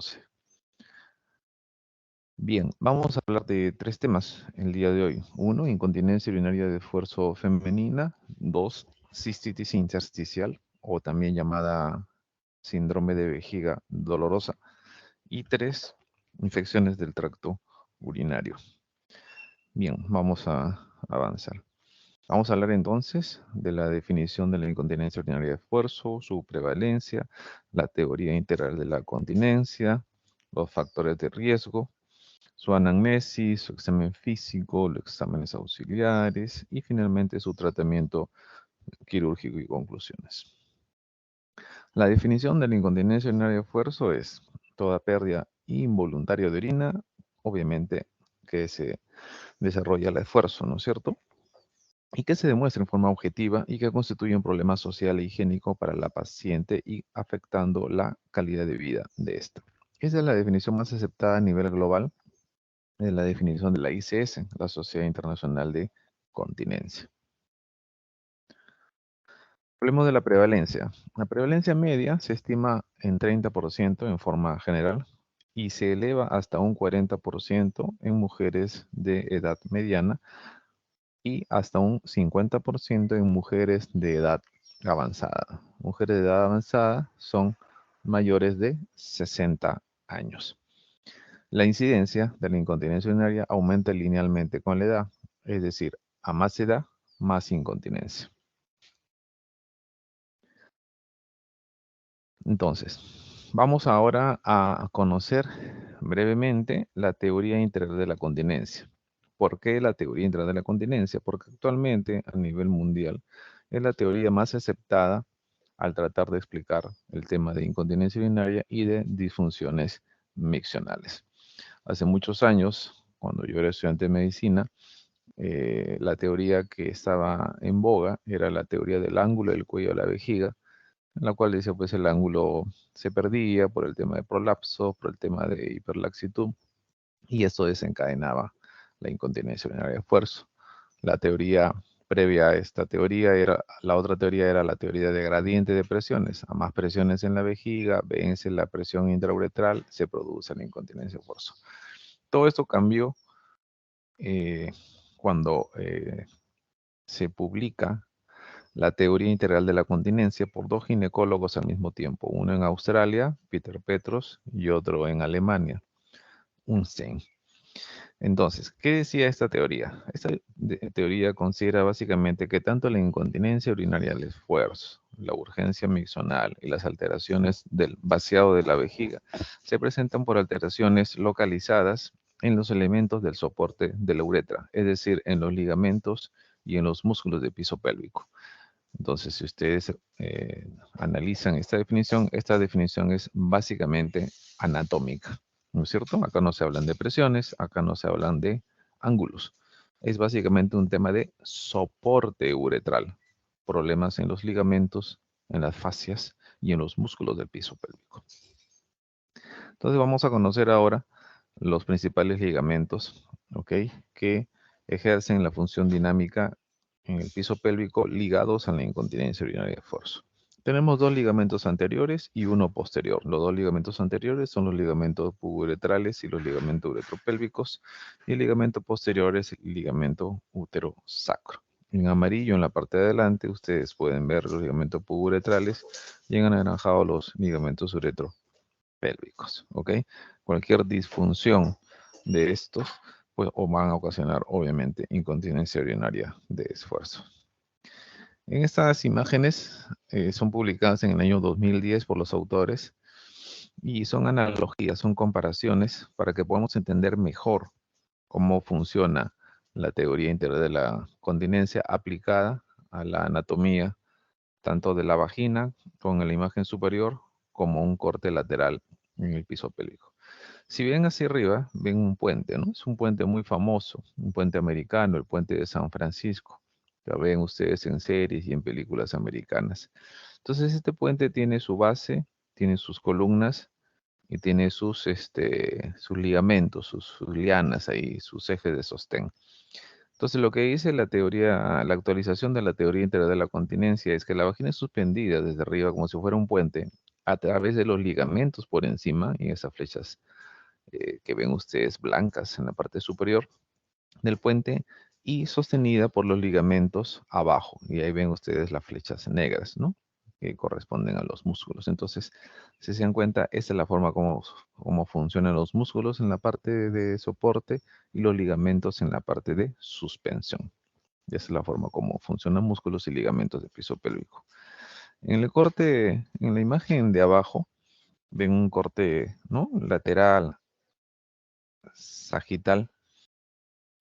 12. Bien, vamos a hablar de 3 temas el día de hoy. 1, incontinencia urinaria de esfuerzo femenina. 2, cistitis intersticial, o también llamada síndrome de vejiga dolorosa. Y 3, infecciones del tracto urinario. Bien, vamos a avanzar. Vamos a hablar entonces de la definición de la incontinencia urinaria de esfuerzo, su prevalencia, la teoría integral de la continencia, los factores de riesgo, su anamnesis, su examen físico, los exámenes auxiliares y finalmente su tratamiento quirúrgico y conclusiones. La definición de la incontinencia urinaria de esfuerzo es toda pérdida involuntaria de orina, obviamente que se desarrolla el esfuerzo, ¿no es cierto? Y que se demuestra en forma objetiva y que constituye un problema social e higiénico para la paciente y afectando la calidad de vida de esta. Esa es la definición más aceptada a nivel global de la definición de la ICS, la Sociedad Internacional de Continencia. Hablemos de la prevalencia. La prevalencia media se estima en 30% en forma general y se eleva hasta un 40% en mujeres de edad mediana y hasta un 50% en mujeres de edad avanzada. Mujeres de edad avanzada son mayores de 60 años. La incidencia de la incontinencia urinaria aumenta linealmente con la edad, es decir, a más edad, más incontinencia. Entonces, vamos ahora a conocer brevemente la teoría integral de la continencia. ¿Por qué la teoría integral de la continencia? Porque actualmente a nivel mundial es la teoría más aceptada al tratar de explicar el tema de incontinencia urinaria y de disfunciones miccionales. Hace muchos años, cuando yo era estudiante de medicina, la teoría que estaba en boga era la teoría del ángulo del cuello de la vejiga, en la cual decía pues el ángulo se perdía por el tema de prolapso, por el tema de hiperlaxitud, y esto desencadenaba la incontinencia urinaria de esfuerzo. La teoría previa a esta teoría era, la otra teoría era la teoría de gradiente de presiones. A más presiones en la vejiga, vence la presión intrauretral, se produce la incontinencia de esfuerzo. Todo esto cambió cuando se publica la teoría integral de la continencia por 2 ginecólogos al mismo tiempo, uno en Australia, Peter Petros, y otro en Alemania, Unstein. Entonces, ¿qué decía esta teoría? Esta teoría considera básicamente que tanto la incontinencia urinaria al esfuerzo, la urgencia miccional y las alteraciones del vaciado de la vejiga se presentan por alteraciones localizadas en los elementos del soporte de la uretra, es decir, en los ligamentos y en los músculos del piso pélvico. Entonces, si ustedes analizan esta definición es básicamente anatómica, ¿no es cierto? Acá no se hablan de presiones, acá no se hablan de ángulos. Es básicamente un tema de soporte uretral, problemas en los ligamentos, en las fascias y en los músculos del piso pélvico. Entonces, vamos a conocer ahora los principales ligamentos, ¿ok? Que ejercen la función dinámica en el piso pélvico ligados a la incontinencia urinaria de esfuerzo. Tenemos 2 ligamentos anteriores y uno posterior. Los 2 ligamentos anteriores son los ligamentos puburetrales y los ligamentos uretropélvicos, y el ligamento posterior es el ligamento uterosacro. En amarillo, en la parte de adelante, ustedes pueden ver los ligamentos puburetrales y en anaranjado los ligamentos uretropélvicos, ¿ok? Cualquier disfunción de estos pues, o van a ocasionar, obviamente, incontinencia urinaria de esfuerzo. En estas imágenes son publicadas en el año 2010 por los autores y son analogías, son comparaciones para que podamos entender mejor cómo funciona la teoría integral de la continencia aplicada a la anatomía tanto de la vagina con la imagen superior como un corte lateral en el piso pélvico. Si ven hacia arriba, ven un puente, ¿no? Es un puente muy famoso, un puente americano, el puente de San Francisco. Lo ven ustedes en series y en películas americanas. Entonces, este puente tiene su base, tiene sus columnas y tiene sus ligamentos, sus lianas ahí, sus ejes de sostén. Entonces, lo que dice la teoría, la actualización de la teoría integral de la continencia es que la vagina es suspendida desde arriba como si fuera un puente a través de los ligamentos por encima, y esas flechas que ven ustedes blancas en la parte superior del puente, y sostenida por los ligamentos abajo. Y ahí ven ustedes las flechas negras, ¿no? Que corresponden a los músculos. Entonces, si se dan cuenta, esta es la forma como funcionan los músculos en la parte de soporte y los ligamentos en la parte de suspensión. Y esa es la forma como funcionan músculos y ligamentos de piso pélvico. En el corte, en la imagen de abajo, ven un corte, ¿no? Lateral, sagital,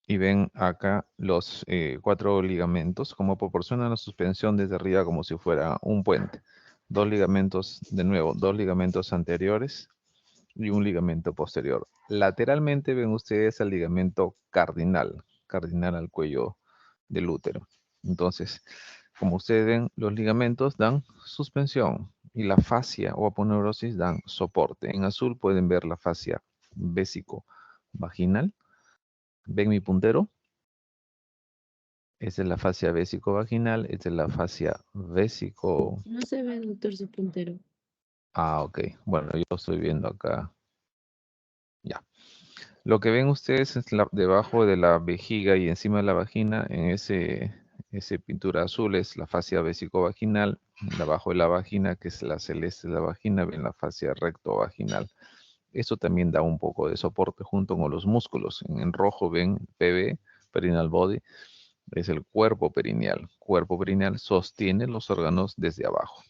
y ven acá los 4 ligamentos, como proporcionan la suspensión desde arriba como si fuera un puente. 2 ligamentos, de nuevo, 2 ligamentos anteriores y un ligamento posterior. Lateralmente ven ustedes el ligamento cardinal, cardinal al cuello del útero. Entonces, como ustedes ven, los ligamentos dan suspensión y la fascia o aponeurosis dan soporte. En azul pueden ver la fascia vésico-vaginal. ¿Ven mi puntero? Esta es la fascia vésico-vaginal, esta es la fascia vésico... No se ve, doctor, su puntero. Ah, ok. Bueno, yo lo estoy viendo acá. Ya. Lo que ven ustedes es debajo de la vejiga y encima de la vagina, en ese pintura azul es la fascia vésico-vaginal. Debajo de la vagina, que es la celeste de la vagina, ven la fascia recto-vaginal. Esto también da un poco de soporte junto con los músculos. En rojo ven PB, perineal body, es el cuerpo perineal. Cuerpo perineal sostiene los órganos desde abajo.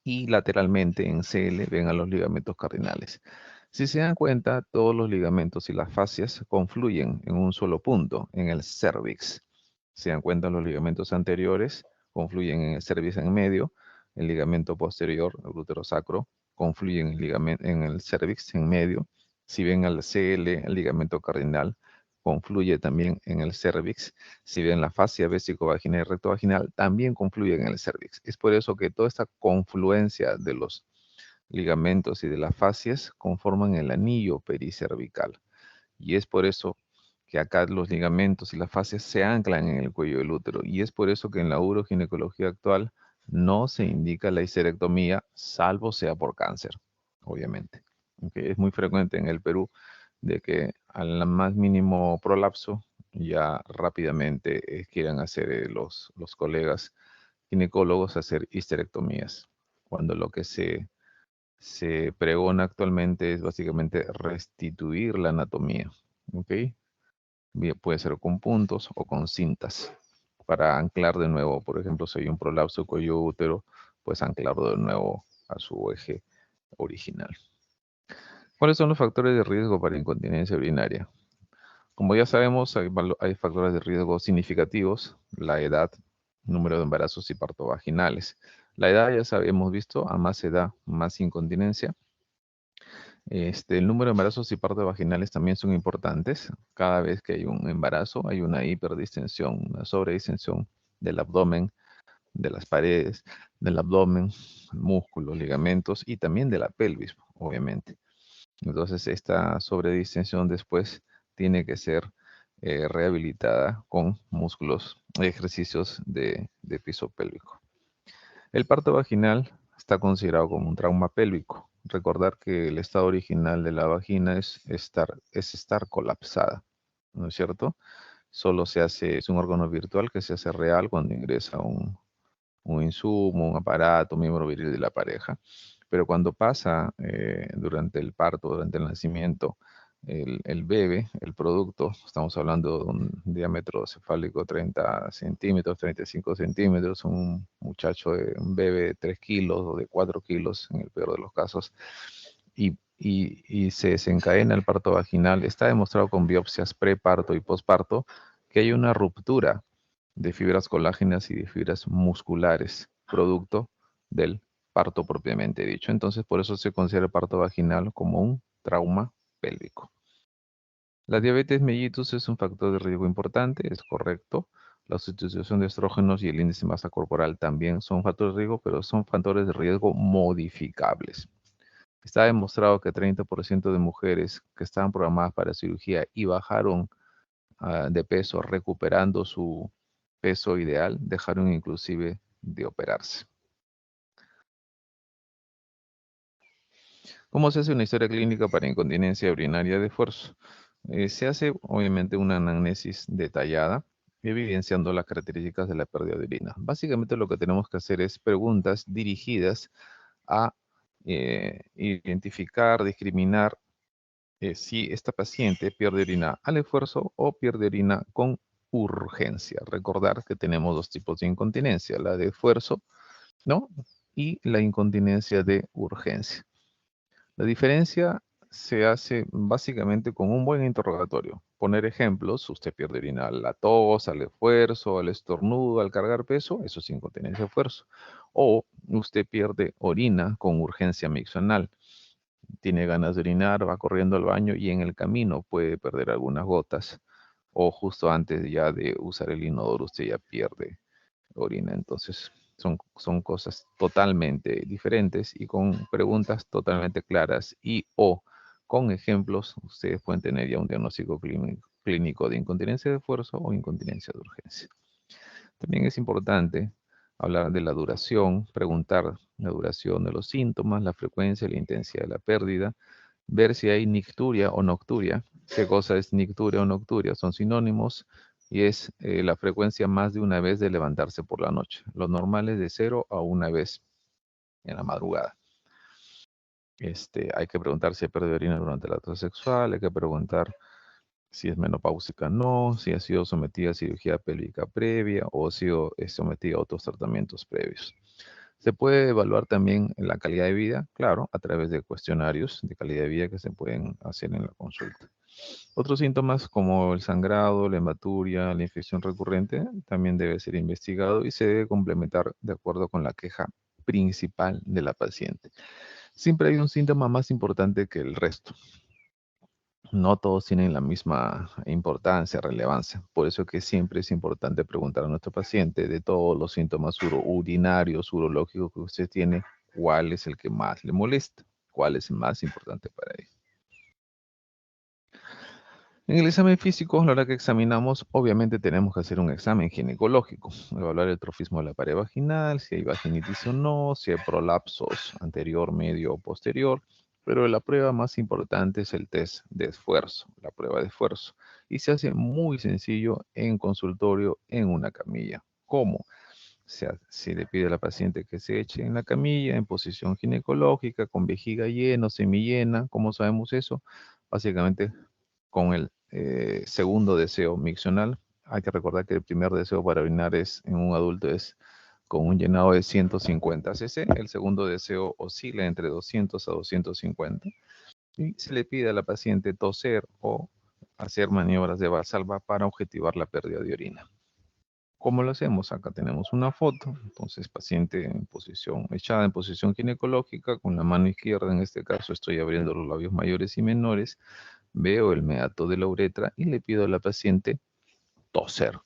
Y lateralmente en CL ven a los ligamentos cardinales. Si se dan cuenta, todos los ligamentos y las fascias confluyen en un solo punto, en el cervix. Se dan cuenta, los ligamentos anteriores confluyen en el cervix en medio, el ligamento posterior, el glúteo sacro, confluye en el cervix en medio. Si ven al CL, el ligamento cardinal, confluye también en el cervix. Si ven la fascia vésico-vaginal y recto-vaginal, también confluyen en el cervix. Es por eso que toda esta confluencia de los ligamentos y de las fascias conforman el anillo pericervical. Y es por eso que acá los ligamentos y las fascias se anclan en el cuello del útero. Y es por eso que en la uroginecología actual no se indica la histerectomía, salvo sea por cáncer, obviamente. Okay. Es muy frecuente en el Perú de que al más mínimo prolapso ya rápidamente quieran hacer los colegas ginecólogos hacer histerectomías, cuando lo que se pregona actualmente es básicamente restituir la anatomía, ¿ok? Bien, puede ser con puntos o con cintas para anclar de nuevo, por ejemplo, si hay un prolapso cuello útero, pues anclarlo de nuevo a su eje original. ¿Cuáles son los factores de riesgo para incontinencia urinaria? Como ya sabemos, hay factores de riesgo significativos, la edad, número de embarazos y parto vaginales. La edad ya sabemos visto, a más edad, más incontinencia. El número de embarazos y partos vaginales también son importantes. Cada vez que hay un embarazo, hay una hiperdistensión, una sobredistensión del abdomen, de las paredes, del abdomen, músculos, ligamentos y también de la pelvis, obviamente. Entonces, esta sobredistensión después tiene que ser rehabilitada con músculos, ejercicios de piso pélvico. El parto vaginal está considerado como un trauma pélvico. Recordar que el estado original de la vagina es estar colapsada, ¿no es cierto? Solo se hace, es un órgano virtual que se hace real cuando ingresa un insumo, un aparato, un miembro viril de la pareja. Pero cuando pasa durante el parto, durante el nacimiento, el bebé, el producto, estamos hablando de un diámetro cefálico 30 centímetros, 35 centímetros, un muchacho, un bebé de 3 kilos o de 4 kilos en el peor de los casos, y se desencadena el parto vaginal. Está demostrado con biopsias preparto y posparto que hay una ruptura de fibras colágenas y de fibras musculares, producto del parto propiamente dicho. Entonces, por eso se considera el parto vaginal como un trauma pélvico. La diabetes mellitus es un factor de riesgo importante, es correcto. La sustitución de estrógenos y el índice de masa corporal también son factores de riesgo, pero son factores de riesgo modificables. Está demostrado que 30% de mujeres que estaban programadas para cirugía y bajaron de peso recuperando su peso ideal, dejaron inclusive de operarse. ¿Cómo se hace una historia clínica para incontinencia urinaria de esfuerzo? Se hace, obviamente, una anamnesis detallada, evidenciando las características de la pérdida de orina. Básicamente lo que tenemos que hacer es preguntas dirigidas a identificar, discriminar si esta paciente pierde orina al esfuerzo o pierde orina con urgencia. Recordar que tenemos dos tipos de incontinencia, la de esfuerzo, ¿no? Y la incontinencia de urgencia. La diferencia se hace básicamente con un buen interrogatorio. Poner ejemplos, usted pierde orina a la tos, al esfuerzo, al estornudo, al cargar peso, eso es incontinencia de esfuerzo. O usted pierde orina con urgencia miccional. Tiene ganas de orinar, va corriendo al baño y en el camino puede perder algunas gotas. O justo antes ya de usar el inodoro, usted ya pierde orina. Entonces, son cosas totalmente diferentes y con preguntas totalmente claras y o con ejemplos, ustedes pueden tener ya un diagnóstico clínico de incontinencia de esfuerzo o incontinencia de urgencia. También es importante hablar de la duración, preguntar la duración de los síntomas, la frecuencia y la intensidad de la pérdida, ver si hay nicturia o nocturia. ¿Qué cosa es nicturia o nocturia? Son sinónimos y es la frecuencia más de una vez de levantarse por la noche. Lo normal es de 0 a 1 vez en la madrugada. Hay que preguntar si hay pérdida de orina durante la acto sexual, hay que preguntar si es menopáusica o no, si ha sido sometida a cirugía pélvica previa o ha sido sometida a otros tratamientos previos. Se puede evaluar también la calidad de vida, claro, a través de cuestionarios de calidad de vida que se pueden hacer en la consulta. Otros síntomas como el sangrado, la hematuria, la infección recurrente también debe ser investigado y se debe complementar de acuerdo con la queja principal de la paciente. Siempre hay un síntoma más importante que el resto. No todos tienen la misma importancia, relevancia. Por eso que siempre es importante preguntar a nuestro paciente de todos los síntomas urinarios, urológicos que usted tiene, cuál es el que más le molesta, cuál es el más importante para él. En el examen físico, a la hora que examinamos, obviamente tenemos que hacer un examen ginecológico, evaluar el trofismo de la pared vaginal, si hay vaginitis o no, si hay prolapsos anterior, medio o posterior, pero la prueba más importante es el test de esfuerzo, la prueba de esfuerzo, y se hace muy sencillo en consultorio en una camilla. ¿Cómo? Se le pide a la paciente que se eche en la camilla en posición ginecológica, con vejiga llena o semillena. ¿Cómo sabemos eso? Básicamente con el segundo deseo miccional. Hay que recordar que el primer deseo para orinar en un adulto es con un llenado de 150 cc. El segundo deseo oscila entre 200 a 250. Y se le pide a la paciente toser o hacer maniobras de valsalva para objetivar la pérdida de orina. ¿Cómo lo hacemos? Acá tenemos una foto. Entonces, paciente en posición, echada en posición ginecológica, con la mano izquierda, en este caso estoy abriendo los labios mayores y menores, veo el meato de la uretra y le pido a la paciente toser.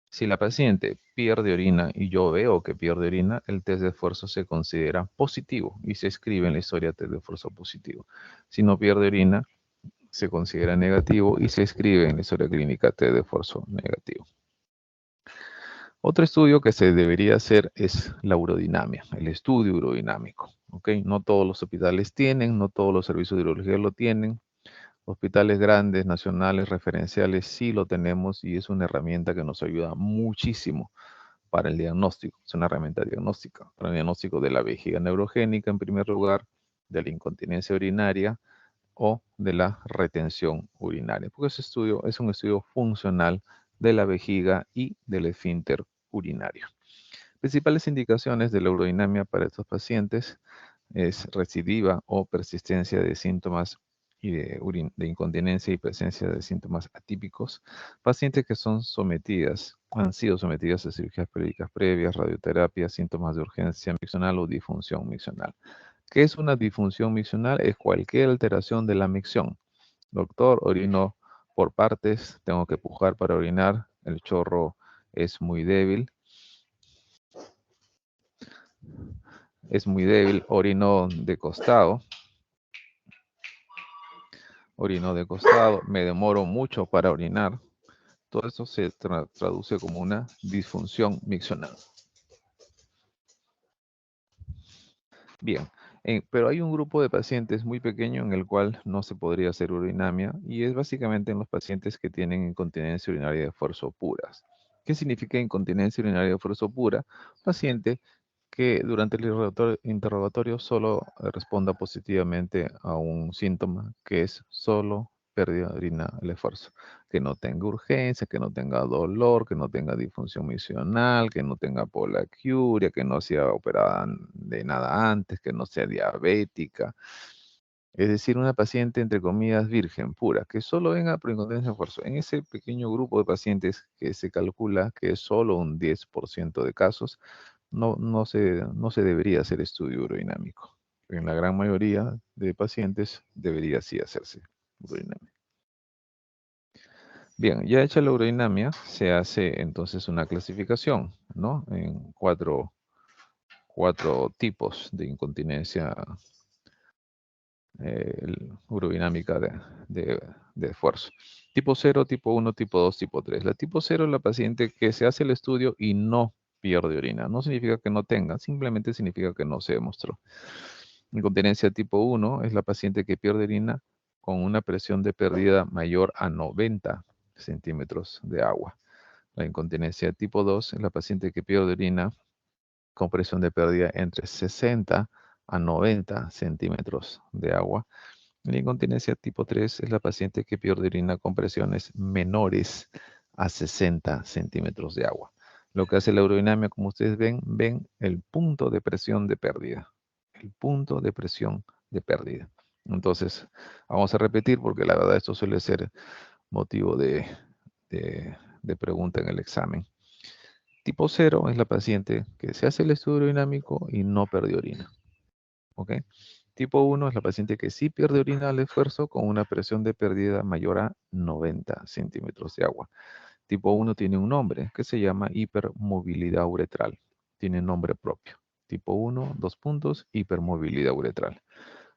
Si la paciente pierde orina y yo veo que pierde orina, el test de esfuerzo se considera positivo y se escribe en la historia test de esfuerzo positivo. Si no pierde orina, se considera negativo y se escribe en la historia clínica test de esfuerzo negativo. Otro estudio que se debería hacer es la urodinamia, el estudio urodinámico. ¿Okay? No todos los hospitales tienen, no todos los servicios de urología lo tienen. Hospitales grandes, nacionales, referenciales, sí lo tenemos y es una herramienta que nos ayuda muchísimo para el diagnóstico. Es una herramienta diagnóstica, para el diagnóstico de la vejiga neurogénica en primer lugar, de la incontinencia urinaria o de la retención urinaria, porque ese estudio es un estudio funcional de la vejiga y del esfínter urinario. Principales indicaciones de la urodinamia para estos pacientes es recidiva o persistencia de síntomas y de incontinencia y presencia de síntomas atípicos. Pacientes que han sido sometidas a cirugías pélvicas previas, radioterapia, síntomas de urgencia miccional o disfunción miccional. ¿Qué es una disfunción miccional? Es cualquier alteración de la micción. Doctor, orino por partes, tengo que pujar para orinar, el chorro es muy débil, orino de costado, me demoro mucho para orinar. Todo eso se traduce como una disfunción miccional. Bien, Pero hay un grupo de pacientes muy pequeño en el cual no se podría hacer urodinamia y es básicamente en los pacientes que tienen incontinencia urinaria de esfuerzo puras. ¿Qué significa incontinencia urinaria de esfuerzo pura? Paciente que durante el interrogatorio solo responda positivamente a un síntoma que es solo pérdida de orina al esfuerzo. Que no tenga urgencia, que no tenga dolor, que no tenga disfunción misional, que no tenga polaquiuria, que no sea operada de nada antes, que no sea diabética. Es decir, una paciente, entre comillas, virgen, pura, que solo venga por incontinencia de esfuerzo. En ese pequeño grupo de pacientes que se calcula que es solo un 10% de casos, no se debería hacer estudio urodinámico. En la gran mayoría de pacientes debería sí hacerse urodinamia. Bien, ya hecha la urodinamia, se hace entonces una clasificación, ¿no? En cuatro tipos de incontinencia urodinámica de esfuerzo. Tipo 0, tipo 1, tipo 2, tipo 3. La tipo 0 es la paciente que se hace el estudio y no pierde orina. No significa que no tenga, simplemente significa que no se demostró. Incontinencia tipo 1 es la paciente que pierde orina con una presión de pérdida mayor a 90 centímetros de agua. La incontinencia tipo 2 es la paciente que pierde orina con presión de pérdida entre 60 a 90 centímetros de agua. La incontinencia tipo 3 es la paciente que pierde orina con presiones menores a 60 centímetros de agua. Lo que hace la urodinamia, como ustedes ven el punto de presión de pérdida. El punto de presión de pérdida. Entonces, vamos a repetir porque la verdad esto suele ser motivo de pregunta en el examen. Tipo 0 es la paciente que se hace el estudio urodinamico y no perdió orina. ¿Ok? Tipo 1 es la paciente que sí pierde orina al esfuerzo con una presión de pérdida mayor a 90 centímetros de agua. Tipo 1 tiene un nombre que se llama hipermovilidad uretral. Tiene nombre propio. Tipo 1, 2 puntos, hipermovilidad uretral.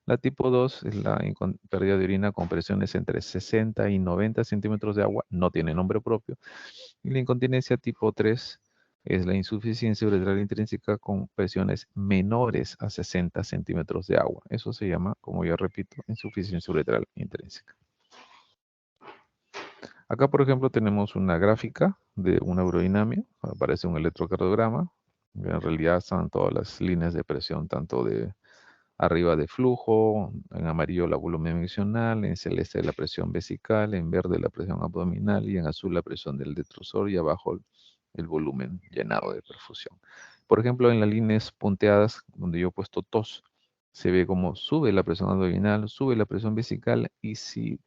La tipo 2 es la pérdida de orina con presiones entre 60 y 90 centímetros de agua. No tiene nombre propio. Y la incontinencia tipo 3 es la insuficiencia uretral intrínseca con presiones menores a 60 centímetros de agua. Eso se llama, como ya repito, insuficiencia uretral intrínseca. Acá, por ejemplo, tenemos una gráfica de una urodinamia. Aparece un electrocardiograma. En realidad están todas las líneas de presión, tanto de arriba de flujo, en amarillo la volumen miccional, en celeste la presión vesical, en verde la presión abdominal y en azul la presión del detrusor y abajo el volumen llenado de perfusión. Por ejemplo, en las líneas punteadas, donde yo he puesto tos, se ve como sube la presión abdominal, sube la presión vesical y si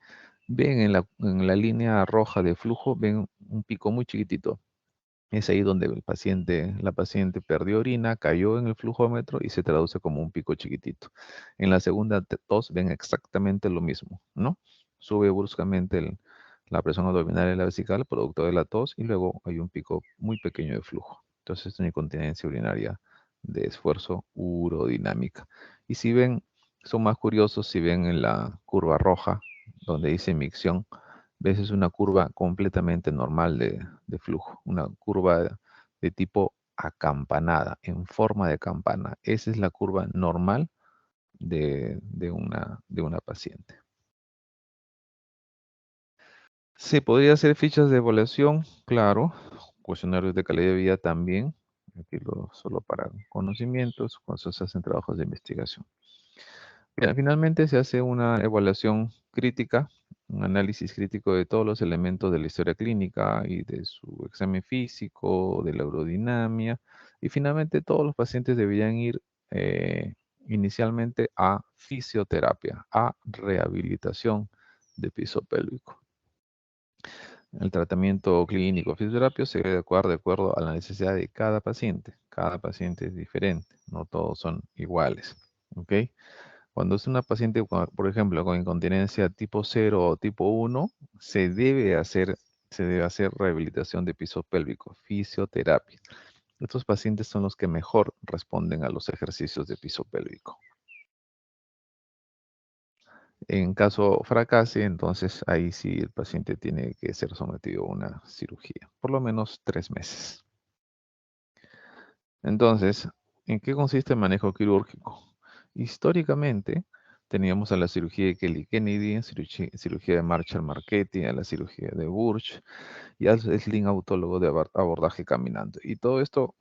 ven en la línea roja de flujo, ven un pico muy chiquitito. Es ahí donde la paciente perdió orina, cayó en el flujómetro y se traduce como un pico chiquitito. En la segunda tos ven exactamente lo mismo, ¿no? Sube bruscamente la presión abdominal y la vesical, producto de la tos, y luego hay un pico muy pequeño de flujo. Entonces es una incontinencia urinaria de esfuerzo urodinámica. Y si ven, son más curiosos si ven en la curva roja, donde dice micción, ves es una curva completamente normal de flujo, una curva de tipo acampanada, en forma de campana. Esa es la curva normal de una paciente. Se podría hacer fichas de evaluación, claro, cuestionarios de calidad de vida también, aquí solo para conocimientos, cuando se hacen trabajos de investigación. Bien, finalmente se hace una evaluación crítica, un análisis crítico de todos los elementos de la historia clínica y de su examen físico, de la urodinamia, y finalmente todos los pacientes deberían ir inicialmente a fisioterapia, a rehabilitación de piso pélvico. El tratamiento clínico fisioterapia se debe adecuar de acuerdo a la necesidad de cada paciente. Cada paciente es diferente, no todos son iguales. ¿Ok? Cuando es una paciente, por ejemplo, con incontinencia tipo 0 o tipo 1, se debe hacer rehabilitación de piso pélvico, fisioterapia. Estos pacientes son los que mejor responden a los ejercicios de piso pélvico. En caso fracase, entonces ahí sí el paciente tiene que ser sometido a una cirugía, por lo menos 3 meses. Entonces, ¿en qué consiste el manejo quirúrgico? Históricamente, teníamos a la cirugía de Kelly Kennedy, cirugía de Marshall Marchetti, a la cirugía de Burch y al sling autólogo de abordaje caminando. Y todo esto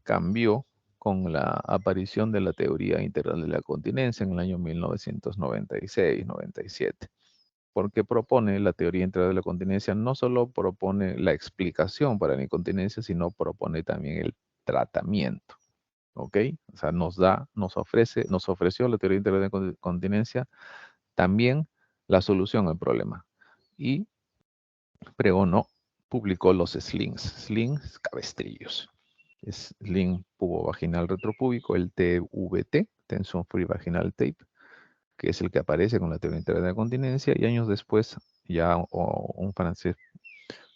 cambió con la aparición de la teoría integral de la continencia en el año 1996-97, porque propone la teoría integral de la continencia, no solo propone la explicación para la incontinencia, sino propone también el tratamiento. ¿Ok? O sea, nos ofreció la teoría integral de la continencia también la solución al problema. Y pregonó, publicó los slings cabestrillos. Sling pubovaginal retropúbico, el TVT, Tension Free Vaginal Tape, que es el que aparece con la teoría integral de la continencia, y años después ya un francés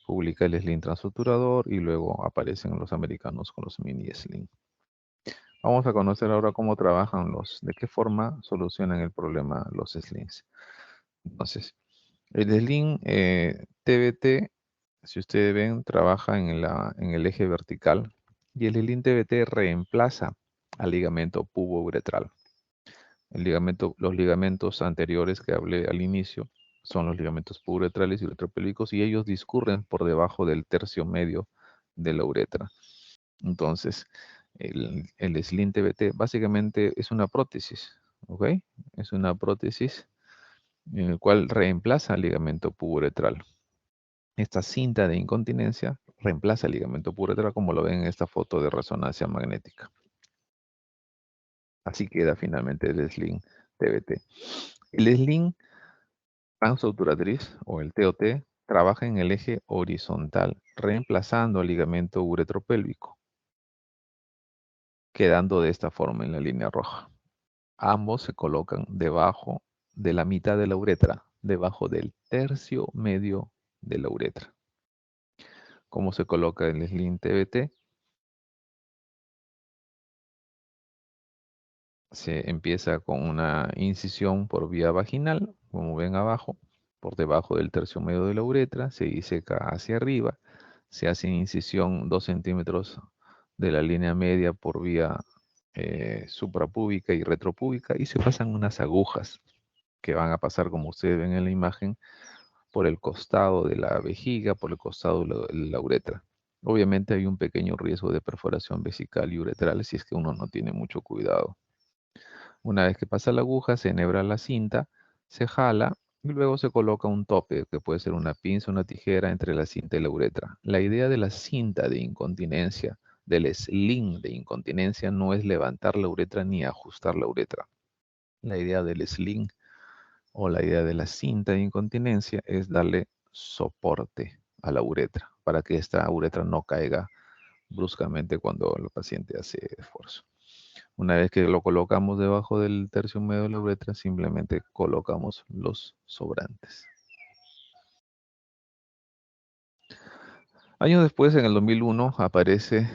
publica el sling transuturador y luego aparecen los americanos con los mini sling. Vamos a conocer ahora cómo trabajan de qué forma solucionan el problema los slings. Entonces, el sling TBT, si ustedes ven, trabaja en el eje vertical y el sling TBT reemplaza al ligamento pubouretral. Los ligamentos anteriores que hablé al inicio son los ligamentos pubouretrales y uretropélvicos y ellos discurren por debajo del tercio medio de la uretra. Entonces, el sling TBT básicamente es una prótesis, ¿ok? Es una prótesis en el cual reemplaza el ligamento pubouretral. Esta cinta de incontinencia reemplaza el ligamento pubouretral como lo ven en esta foto de resonancia magnética. Así queda finalmente el sling TBT. El sling transobturatriz o el TOT trabaja en el eje horizontal, reemplazando el ligamento uretropélvico, quedando de esta forma en la línea roja. Ambos se colocan debajo de la mitad de la uretra, debajo del tercio medio de la uretra. ¿Cómo se coloca el sling TBT? Se empieza con una incisión por vía vaginal, como ven abajo, por debajo del tercio medio de la uretra, se diseca hacia arriba, se hace incisión 2 centímetros de la línea media por vía suprapúbica y retropúbica y se pasan unas agujas que van a pasar, como ustedes ven en la imagen, por el costado de la vejiga, por el costado de la uretra. Obviamente hay un pequeño riesgo de perforación vesical y uretral si es que uno no tiene mucho cuidado. Una vez que pasa la aguja, se enhebra la cinta, se jala y luego se coloca un tope, que puede ser una pinza o una tijera entre la cinta y la uretra. La idea de la cinta de incontinencia, del sling de incontinencia, no es levantar la uretra ni ajustar la uretra. La idea del sling o la idea de la cinta de incontinencia es darle soporte a la uretra para que esta uretra no caiga bruscamente cuando el paciente hace esfuerzo. Una vez que lo colocamos debajo del tercio medio de la uretra, simplemente colocamos los sobrantes. Años después, en el 2001, aparece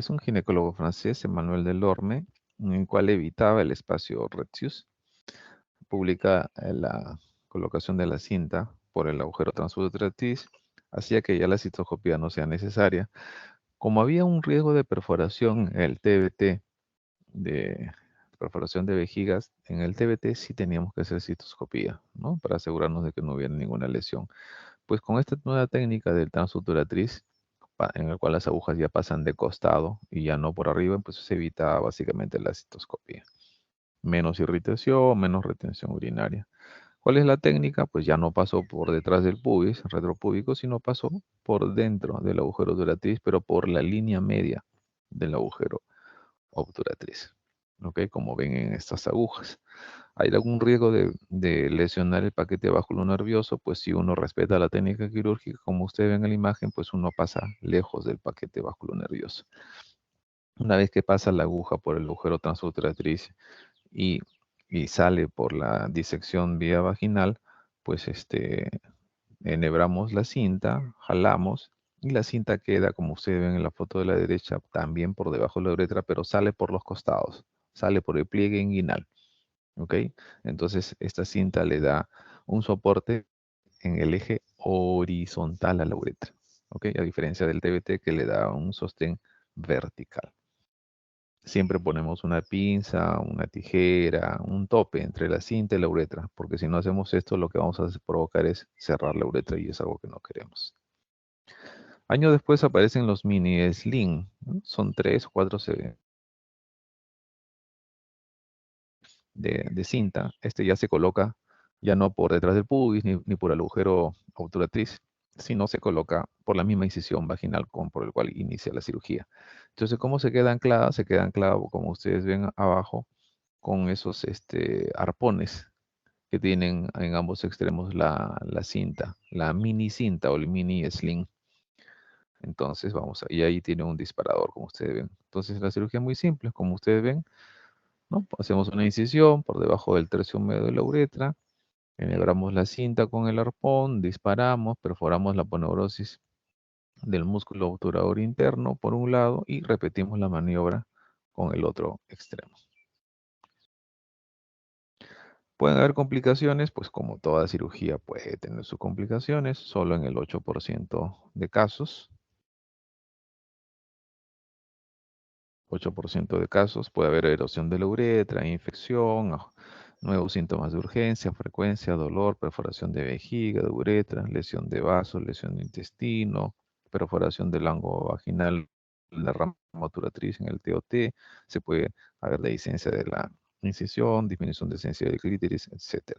un ginecólogo francés, Emmanuel Delorme, en el cual evitaba el espacio rectus. Publica la colocación de la cinta por el agujero transuretral, hacía que ya la cistoscopía no sea necesaria. Como había un riesgo de perforación en el TBT, de perforación de vejigas, en el TBT sí teníamos que hacer cistoscopía, ¿no? Para asegurarnos de que no hubiera ninguna lesión. Pues con esta nueva técnica del transuturatriz, en el cual las agujas ya pasan de costado y ya no por arriba, pues se evita básicamente la cistoscopía. Menos irritación, menos retención urinaria. ¿Cuál es la técnica? Pues ya no pasó por detrás del pubis retropúbico, sino pasó por dentro del agujero obturatriz, pero por la línea media del agujero obturatriz. ¿Ok? Como ven en estas agujas. ¿Hay algún riesgo de lesionar el paquete nervioso? Pues si uno respeta la técnica quirúrgica, como ustedes ven en la imagen, pues uno pasa lejos del paquete nervioso. Una vez que pasa la aguja por el agujero transutratriz y sale por la disección vía vaginal, pues enhebramos la cinta, jalamos y la cinta queda, como ustedes ven en la foto de la derecha, también por debajo de la uretra, pero sale por los costados, sale por el pliegue inguinal. ¿Ok? Entonces, esta cinta le da un soporte en el eje horizontal a la uretra. ¿Ok? A diferencia del TBT que le da un sostén vertical. siempre ponemos una pinza, una tijera, un tope entre la cinta y la uretra, porque si no hacemos esto, lo que vamos a provocar es cerrar la uretra y es algo que no queremos. Años después aparecen los mini sling, ¿no? Son 3 o 4 de cinta. Este ya se coloca ya no por detrás del pubis ni por el agujero obturatriz, sino se coloca por la misma incisión vaginal por el cual inicia la cirugía. Entonces, ¿cómo se queda anclada? Se queda anclada, como ustedes ven abajo, con esos arpones que tienen en ambos extremos la cinta, la mini cinta o el mini sling. Entonces, y ahí tiene un disparador, como ustedes ven. Entonces, la cirugía es muy simple, como ustedes ven, ¿no? Hacemos una incisión por debajo del tercio medio de la uretra, enhebramos la cinta con el arpón, disparamos, perforamos la aponeurosis del músculo obturador interno por un lado y repetimos la maniobra con el otro extremo. ¿Pueden haber complicaciones? Pues como toda cirugía puede tener sus complicaciones, solo en el 8% de casos. 8% de casos puede haber erosión de la uretra, infección, nuevos síntomas de urgencia, frecuencia, dolor, perforación de vejiga, de uretra, lesión de vasos, lesión de intestino, perforación del ángulo vaginal, la rama obturatriz en el TOT, se puede haber dehiscencia de la incisión, disminución de esencia del clítoris, etc.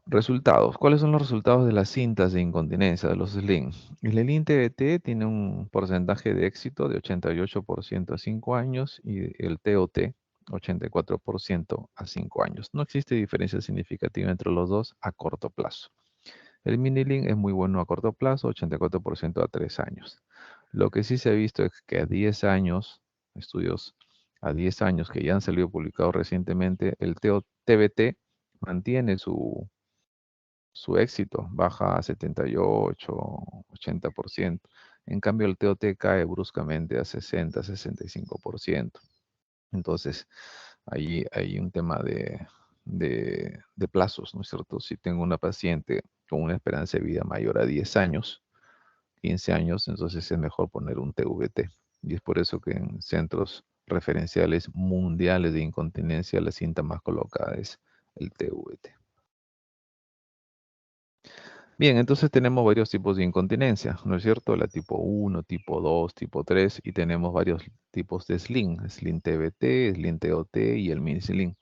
Resultados. ¿Cuáles son los resultados de las cintas de incontinencia, de los sling? El Sling TBT tiene un porcentaje de éxito de 88% a 5 años y el TOT 84% a 5 años. No existe diferencia significativa entre los dos a corto plazo. El mini-sling es muy bueno a corto plazo, 84% a 3 años. Lo que sí se ha visto es que a 10 años, estudios a 10 años que ya han salido publicados recientemente, el TBT mantiene su éxito, baja a 78, 80%. En cambio, el TOT cae bruscamente a 60, 65%. Entonces, ahí hay un tema de plazos, ¿no es cierto? Si tengo una paciente con una esperanza de vida mayor a 10 años, 15 años, entonces es mejor poner un TVT. Y es por eso que en centros referenciales mundiales de incontinencia la cinta más colocada es el TVT. Bien, entonces tenemos varios tipos de incontinencia, ¿no es cierto? La tipo 1, tipo 2, tipo 3 y tenemos varios tipos de sling, sling TBT, sling TOT y el mini sling.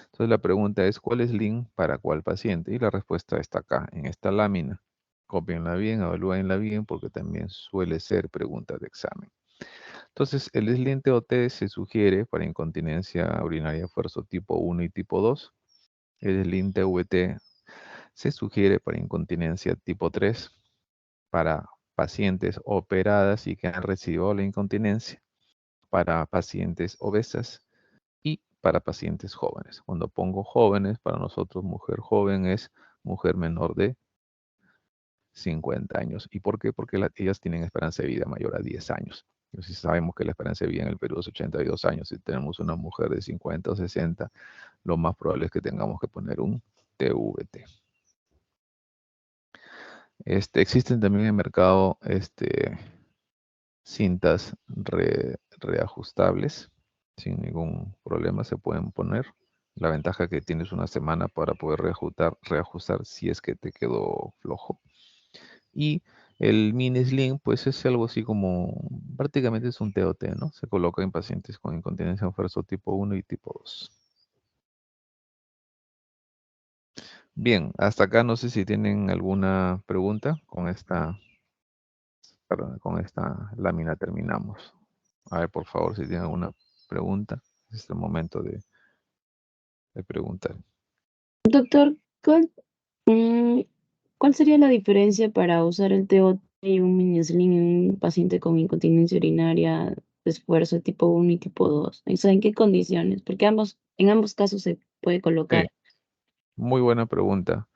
Entonces la pregunta es, ¿cuál es sling para cuál paciente? Y la respuesta está acá, en esta lámina. Cópienla bien, evalúenla bien, porque también suele ser pregunta de examen. Entonces, el sling TOT se sugiere para incontinencia urinaria fuerzo tipo 1 y tipo 2. El sling TVT se sugiere para incontinencia tipo 3 para pacientes operadas y que han recibido la incontinencia, para pacientes obesas y para pacientes jóvenes. Cuando pongo jóvenes, para nosotros mujer joven es mujer menor de 50 años. ¿Y por qué? Porque ellas tienen esperanza de vida mayor a 10 años. Si sabemos que la esperanza de vida en el Perú es 82 años, si tenemos una mujer de 50 o 60, lo más probable es que tengamos que poner un TVT. Existen también en el mercado cintas reajustables. Sin ningún problema se pueden poner. La ventaja que tienes una semana para poder reajustar si es que te quedó flojo. Y el mini sling, pues es algo así como, prácticamente es un TOT, ¿no? Se coloca en pacientes con incontinencia fuerzo tipo 1 y tipo 2. Bien, hasta acá no sé si tienen alguna pregunta. Con esta lámina terminamos. A ver, por favor, si tienen alguna pregunta. Es el momento de preguntar. Doctor, mm, ¿cuál sería la diferencia para usar el TOT y un mini sling en un paciente con incontinencia urinaria de esfuerzo tipo 1 y tipo 2? O sea, ¿en qué condiciones? Porque en ambos casos se puede Sí, colocar. muy buena pregunta.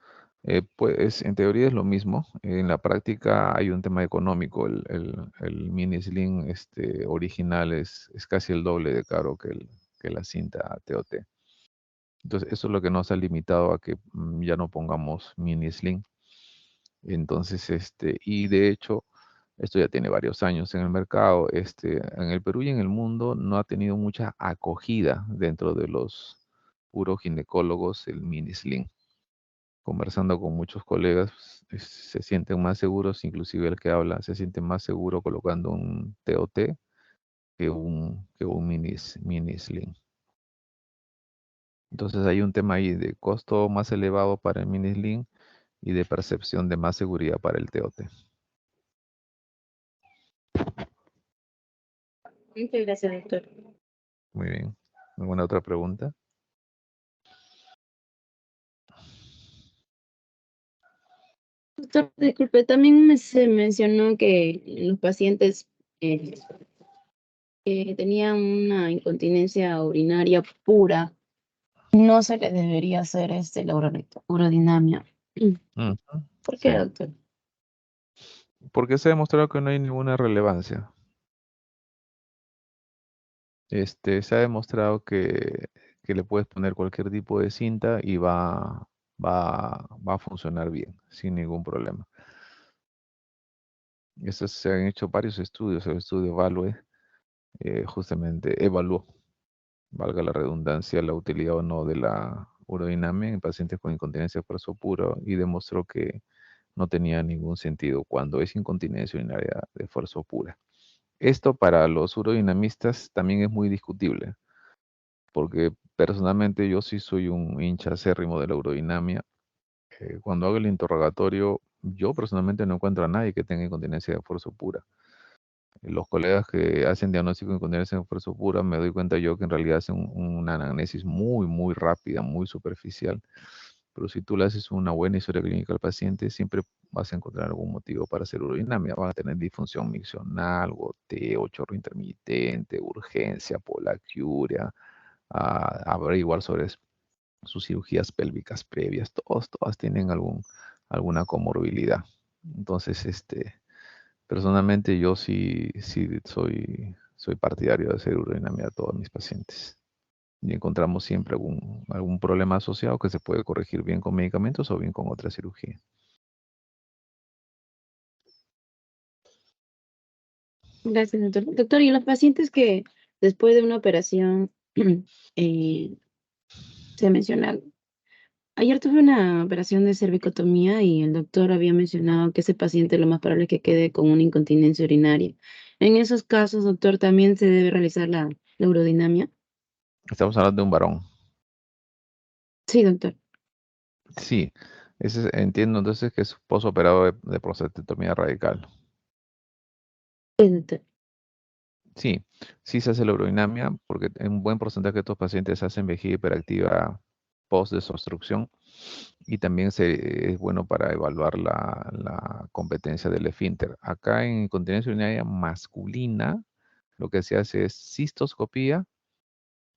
Pues en teoría es lo mismo. En la práctica hay un tema económico. El mini sling original es casi el doble de caro que la cinta TOT. Entonces, eso es lo que nos ha limitado a que ya no pongamos mini sling. Entonces, y de hecho, Esto ya tiene varios años en el mercado. En el Perú y en el mundo no ha tenido mucha acogida dentro de los uroginecólogos el mini sling. Conversando con muchos colegas, se sienten más seguros, inclusive el que habla se siente más seguro colocando un TOT que un mini sling. Entonces hay un tema ahí de costo más elevado para el mini sling y de percepción de más seguridad para el TOT. Muchas gracias, doctor. Muy bien. ¿Alguna otra pregunta? Doctor, disculpe, también se mencionó que los pacientes eh, que tenían una incontinencia urinaria pura, no se les debería hacer la urodinamia. Ujú, ¿Por sí. qué, doctor? Porque se ha demostrado que no hay ninguna relevancia. Se ha demostrado que le puedes poner cualquier tipo de cinta y va a funcionar bien, sin ningún problema. Se han hecho varios estudios. El estudio Evalue justamente evaluó, valga la redundancia, la utilidad o no de la urodinamia en pacientes con incontinencia por eso puro y demostró que no tenía ningún sentido cuando es incontinencia urinaria de esfuerzo pura. Esto para los urodinamistas también es muy discutible, porque personalmente yo sí soy un hincha acérrimo de la urodinamia. Cuando hago el interrogatorio, yo personalmente no encuentro a nadie que tenga incontinencia de esfuerzo pura. Los colegas que hacen diagnóstico de incontinencia de esfuerzo pura, me doy cuenta yo que en realidad hacen una anamnesis muy, muy rápida, muy superficial. Pero si tú le haces una buena historia clínica al paciente, siempre vas a encontrar algún motivo para hacer urodinamia. Vas a tener disfunción miccional, goteo, chorro intermitente, urgencia, polaquiuria, averiguar sobre sus cirugías pélvicas previas. Todas tienen alguna comorbilidad. Entonces, personalmente yo sí soy partidario de hacer urodinamia a todos mis pacientes. Y encontramos siempre algún problema asociado que se puede corregir bien con medicamentos o bien con otra cirugía. Gracias, doctor. Doctor, y los pacientes que después de una operación eh, se menciona, ayer tuve una operación de cervicotomía y el doctor había mencionado que ese paciente lo más probable es que quede con una incontinencia urinaria. En esos casos, doctor, también se debe realizar la urodinamia. Estamos hablando de un varón. Sí, doctor. Sí, entiendo entonces que es posoperado de prostatectomía radical. Sí, doctor. Sí, sí se hace la urodinamia porque en un buen porcentaje de estos pacientes hacen vejiga hiperactiva post-desobstrucción y también es bueno para evaluar la competencia del esfínter. Acá en incontinencia urinaria masculina, lo que se hace es cistoscopía,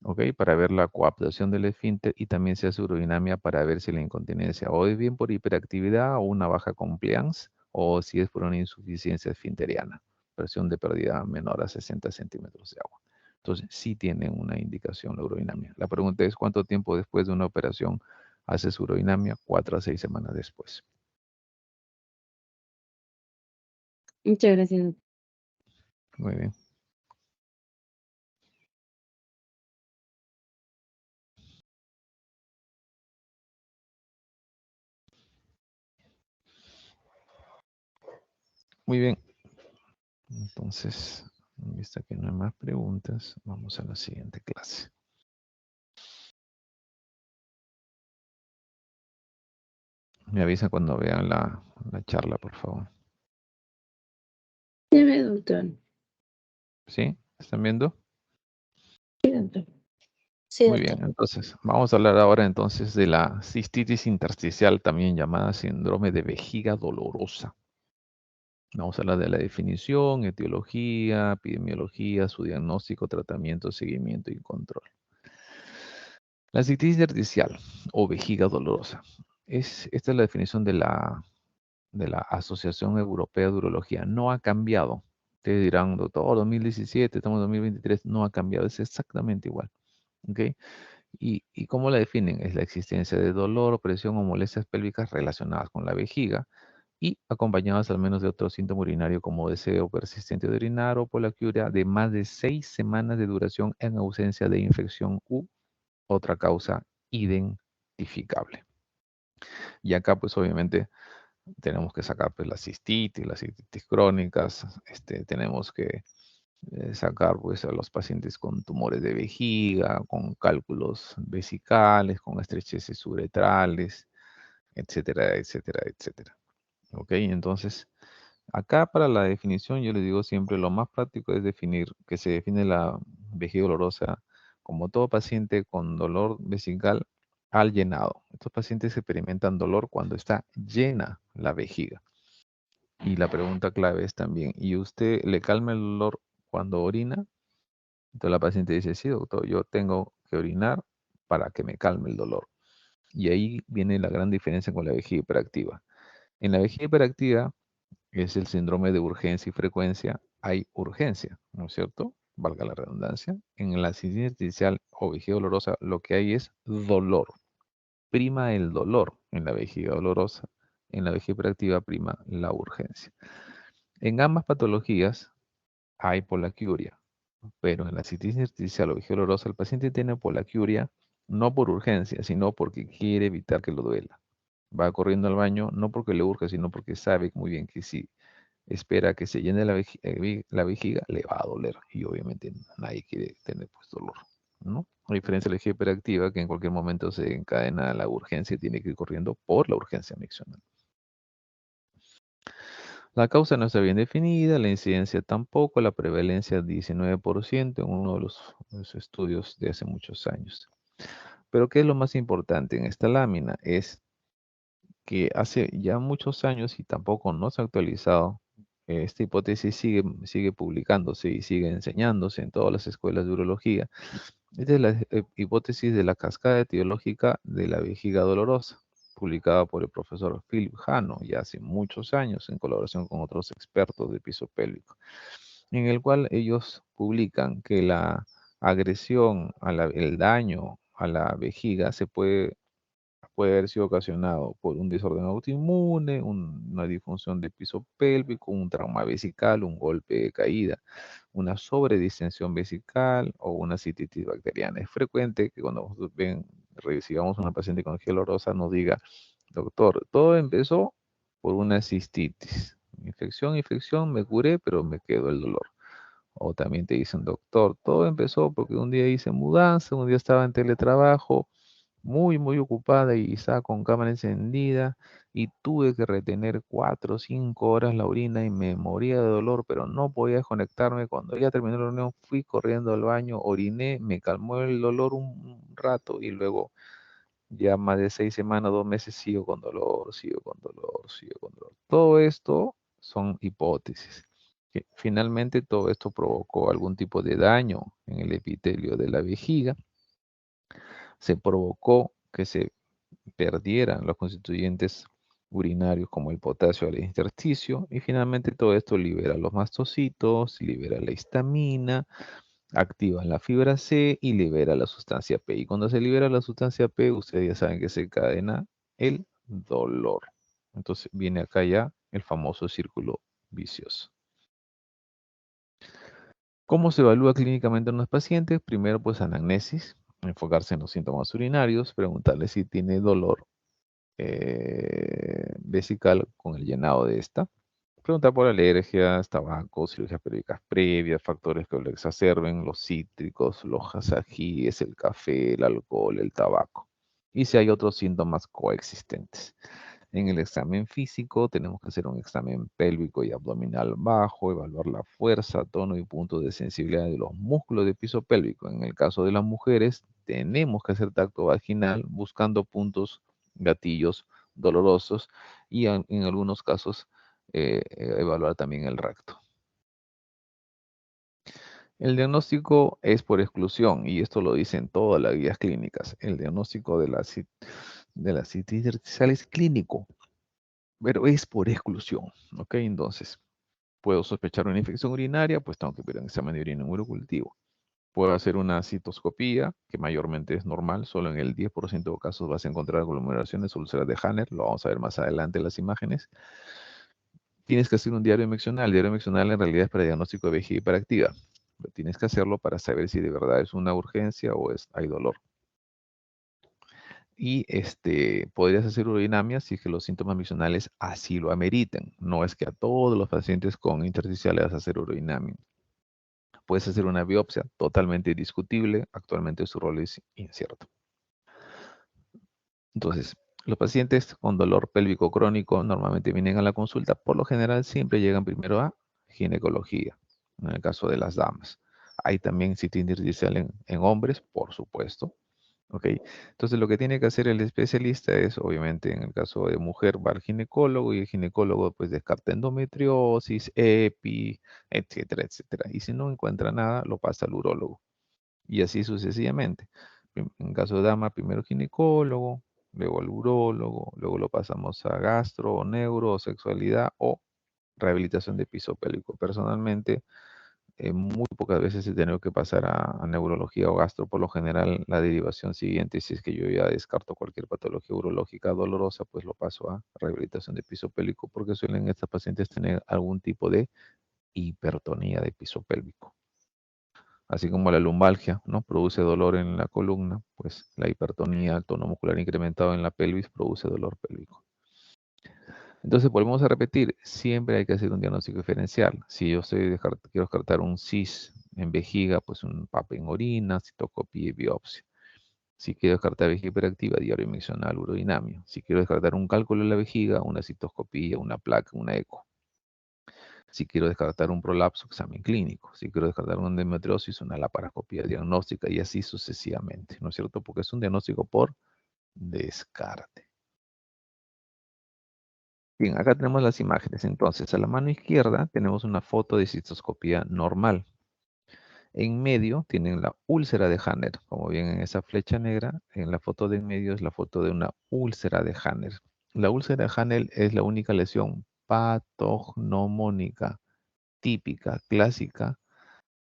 ¿ok? Para ver la coaptación del esfínter y también se hace urodinamia para ver si la incontinencia o es bien por hiperactividad o una baja compliance o si es por una insuficiencia esfinteriana, presión de pérdida menor a 60 centímetros de agua. Entonces, sí tienen una indicación la urodinamia. La pregunta es, ¿cuánto tiempo después de una operación haces urodinamia? 4 a 6 semanas después. Muchas gracias, doctor. Muy bien. Muy bien. Entonces, vista que no hay más preguntas, vamos a la siguiente clase. Me avisa cuando vean la charla, por favor. Sí, doctor. ¿Sí? ¿Están viendo? Sí, doctor. Sí, Muy doctor. bien, entonces vamos a hablar ahora entonces de la cistitis intersticial, también llamada síndrome de vejiga dolorosa. Vamos a hablar de la definición, etiología, epidemiología, su diagnóstico, tratamiento, seguimiento y control. La cistitis intersticial o vejiga dolorosa. Esta es la definición de la Asociación Europea de Urología. No ha cambiado. Ustedes dirán, doctor, 2017, estamos en 2023, no ha cambiado, es exactamente igual. ¿Ok? ¿Y cómo la definen? Es la existencia de dolor, opresión o molestias pélvicas relacionadas con la vejiga y acompañadas al menos de otro síntoma urinario como deseo persistente de orinar o poliaquiuria de más de 6 semanas de duración en ausencia de infección u otra causa identificable. Y acá pues obviamente tenemos que sacar pues las cistitis crónicas, tenemos que sacar pues a los pacientes con tumores de vejiga, con cálculos vesicales, con estrecheces uretrales, etcétera, etcétera, etcétera. Ok, entonces acá para la definición yo les digo siempre lo más práctico es definir que se define la vejiga dolorosa como todo paciente con dolor vesical al llenado. Estos pacientes experimentan dolor cuando está llena la vejiga. Y la pregunta clave es también, ¿y usted le calma el dolor cuando orina? Entonces la paciente dice, sí, doctor, yo tengo que orinar para que me calme el dolor. Y ahí viene la gran diferencia con la vejiga hiperactiva. En la vejiga hiperactiva es el síndrome de urgencia y frecuencia. Hay urgencia, ¿no es cierto? Valga la redundancia. En la cistitis artificial o vejiga dolorosa lo que hay es dolor. Prima el dolor en la vejiga dolorosa. En la vejiga hiperactiva prima la urgencia. En ambas patologías hay polaquiuria, pero en la cistitis artificial o vejiga dolorosa el paciente tiene polaquiuria no por urgencia, sino porque quiere evitar que lo duela. Va corriendo al baño no porque le urge, sino porque sabe muy bien que si espera que se llene la vejiga, le va a doler. Y obviamente nadie quiere tener pues dolor, ¿no? A diferencia de la vejiga hiperactiva, que en cualquier momento se encadena la urgencia y tiene que ir corriendo por la urgencia miccional. La causa no está bien definida, la incidencia tampoco, la prevalencia 19% en uno de los estudios de hace muchos años. Pero ¿qué es lo más importante en esta lámina? Es que hace ya muchos años y tampoco no se ha actualizado, esta hipótesis sigue publicándose y sigue enseñándose en todas las escuelas de urología. Esta es la hipótesis de la cascada etiológica de la vejiga dolorosa, publicada por el profesor Philip Hanno ya hace muchos años en colaboración con otros expertos de piso pélvico, en el cual ellos publican que la agresión, el daño a la vejiga puede haber sido ocasionado por un desorden autoinmune, una disfunción del piso pélvico, un trauma vesical, un golpe de caída, una sobredistensión vesical o una cistitis bacteriana. Es frecuente que cuando nosotros recibamos una paciente con vejiga dolorosa nos diga, doctor, todo empezó por una cistitis. Infección, me curé, pero me quedó el dolor. O también te dicen, doctor, todo empezó porque un día hice mudanza, un día estaba en teletrabajo, muy ocupada y estaba con cámara encendida y tuve que retener 4 o 5 horas la orina y me moría de dolor, pero no podía desconectarme. Cuando ya terminó la reunión, fui corriendo al baño, oriné, me calmó el dolor un rato y luego ya más de 6 semanas, 2 meses, sigo con dolor, sigo con dolor, sigo con dolor. Todo esto son hipótesis. Que finalmente todo esto provocó algún tipo de daño en el epitelio de la vejiga. Se provocó que se perdieran los constituyentes urinarios como el potasio al intersticio y finalmente todo esto libera los mastocitos, libera la histamina, activa la fibra C y libera la sustancia P. Y cuando se libera la sustancia P, ustedes ya saben que se encadena el dolor. Entonces viene acá ya el famoso círculo vicioso. ¿Cómo se evalúa clínicamente en los pacientes? Primero, pues anamnesis, enfocarse en los síntomas urinarios, preguntarle si tiene dolor vesical con el llenado de esta. Preguntar por alergias, tabaco, cirugías periódicas previas, factores que lo exacerben, los cítricos, los ajíes, el café, el alcohol, el tabaco. Y si hay otros síntomas coexistentes. En el examen físico tenemos que hacer un examen pélvico y abdominal bajo, evaluar la fuerza, tono y punto de sensibilidad de los músculos de piso pélvico. En el caso de las mujeres, tenemos que hacer tacto vaginal buscando puntos, gatillos dolorosos y en algunos casos evaluar también el recto. El diagnóstico es por exclusión y esto lo dicen todas las guías clínicas. El diagnóstico de la cistitis artificial es clínico, pero es por exclusión, ¿ok? Entonces, puedo sospechar una infección urinaria, pues tengo que pedir un examen de orina en urocultivo. Puedo hacer una citoscopía, que mayormente es normal, solo en el 10% de casos vas a encontrar aglomeraciones úlceras de Hanner, lo vamos a ver más adelante en las imágenes. tienes que hacer un diario mencional. El diario mencional en realidad es para diagnóstico de vejiga hiperactiva. Pero tienes que hacerlo para saber si de verdad es una urgencia o hay dolor. Y podrías hacer urodinamia si es que los síntomas misionales así lo ameriten. No es que a todos los pacientes con intersticial le vas a hacer urodinamia. Puedes hacer una biopsia totalmente discutible. Actualmente su rol es incierto. Entonces, los pacientes con dolor pélvico crónico normalmente vienen a la consulta. Por lo general siempre llegan primero a ginecología, en el caso de las damas. Hay también sitio intersticial en hombres, por supuesto. ¿Ok? Entonces lo que tiene que hacer el especialista es, obviamente, en el caso de mujer, va al ginecólogo y el ginecólogo pues descarta endometriosis, EPI, etcétera, etcétera. Y si no encuentra nada, lo pasa al urólogo. Y así sucesivamente. En caso de dama, primero ginecólogo, luego al urólogo, luego lo pasamos a gastro o neuro o sexualidad o rehabilitación de piso pélvico. Personalmente, muy pocas veces he tenido que pasar a neurología o gastro. Por lo general, la derivación siguiente, si es que yo ya descarto cualquier patología urológica dolorosa, pues lo paso a rehabilitación de piso pélvico, porque suelen estas pacientes tener algún tipo de hipertonía de piso pélvico. Así como la lumbalgia, ¿no? Produce dolor en la columna, pues la hipertonía, el tono muscular incrementado en la pelvis produce dolor pélvico. Entonces, volvemos a repetir, siempre hay que hacer un diagnóstico diferencial. Si yo quiero descartar un CIS en vejiga, pues un PAP en orina, citocopia y biopsia. Si quiero descartar vejiga hiperactiva, diario mencional, urodinamia. Si quiero descartar un cálculo en la vejiga, una citoscopía, una placa, una eco. Si quiero descartar un prolapso, examen clínico. Si quiero descartar una endometriosis, una laparoscopia diagnóstica y así sucesivamente, ¿no es cierto? Porque es un diagnóstico por descarte. Bien, acá tenemos las imágenes. Entonces, a la mano izquierda tenemos una foto de cistoscopía normal. En medio tienen la úlcera de Hanner. Como ven en esa flecha negra, en la foto de en medio es la foto de una úlcera de Hanner. La úlcera de Hanner es la única lesión patognomónica, típica, clásica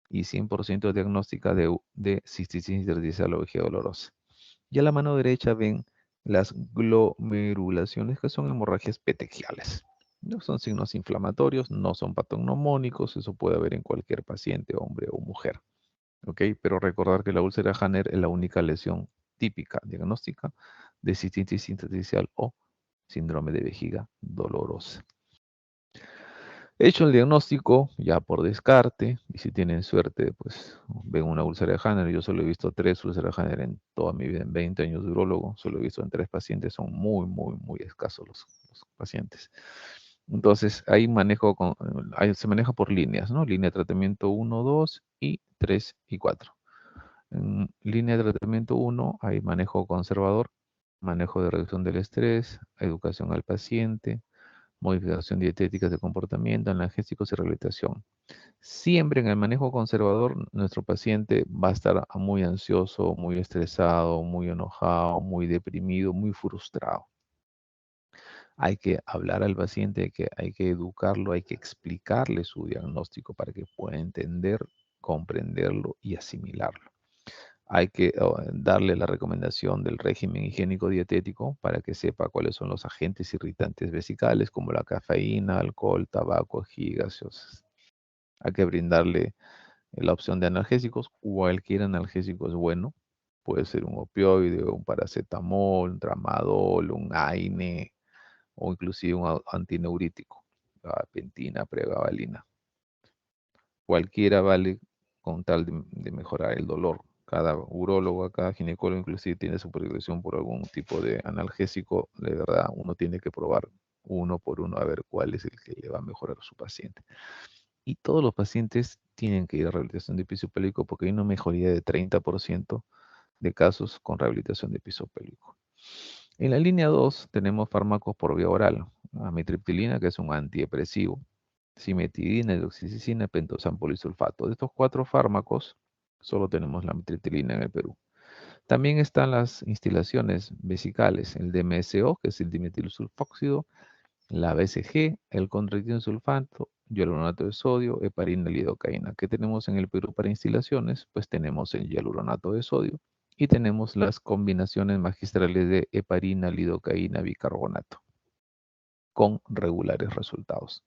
y 100% diagnóstica de cistitis intersticial o vejiga dolorosa. Y a la mano derecha ven las glomerulaciones, que son hemorragias petequiales. No son signos inflamatorios, no son patognomónicos, eso puede haber en cualquier paciente, hombre o mujer. ¿Ok? Pero recordar que la úlcera Hanner es la única lesión típica diagnóstica de cistitis intersticial o síndrome de vejiga dolorosa. Hecho el diagnóstico, ya por descarte, y si tienen suerte, pues ven una úlcera de Hanner. Yo solo he visto 3 úlceras de Hanner en toda mi vida, en 20 años de urólogo. Solo he visto en 3 pacientes, son muy, muy, muy escasos los pacientes. Entonces, ahí se maneja por líneas, ¿no? Línea de tratamiento 1, 2 y 3 y 4. En línea de tratamiento 1 hay manejo conservador, manejo de reducción del estrés, educación al paciente, modificación dietética de comportamiento, analgésicos y rehabilitación. Siempre en el manejo conservador, nuestro paciente va a estar muy ansioso, muy estresado, muy enojado, muy deprimido, muy frustrado. Hay que hablar al paciente, hay que educarlo, hay que explicarle su diagnóstico para que pueda entender, comprenderlo y asimilarlo. Hay que darle la recomendación del régimen higiénico dietético para que sepa cuáles son los agentes irritantes vesicales, como la cafeína, alcohol, tabaco, gaseosas. Hay que brindarle la opción de analgésicos. Cualquier analgésico es bueno. Puede ser un opioide, un paracetamol, un tramadol, un AINE o inclusive un antineurítico, gabapentina, pregabalina. Cualquiera vale con tal de mejorar el dolor. Cada urólogo, cada ginecólogo inclusive tiene su predilección por algún tipo de analgésico. De verdad, uno tiene que probar uno por uno a ver cuál es el que le va a mejorar a su paciente. Y todos los pacientes tienen que ir a rehabilitación de piso pélvico porque hay una mejoría de 30% de casos con rehabilitación de piso pélvico. En la línea 2 tenemos fármacos por vía oral. Amitriptilina, que es un antidepresivo, cimetidina, hidroxicicina, pentosan, polisulfato. De estos 4 fármacos, solo tenemos la amitriptilina en el Perú. También están las instilaciones vesicales, el DMSO, que es el dimetilsulfóxido, la BCG, el sulfato, hialuronato de sodio, heparina, lidocaína. ¿Qué tenemos en el Perú para instilaciones? Pues tenemos el hialuronato de sodio y tenemos las combinaciones magistrales de heparina, lidocaína, bicarbonato con regulares resultados.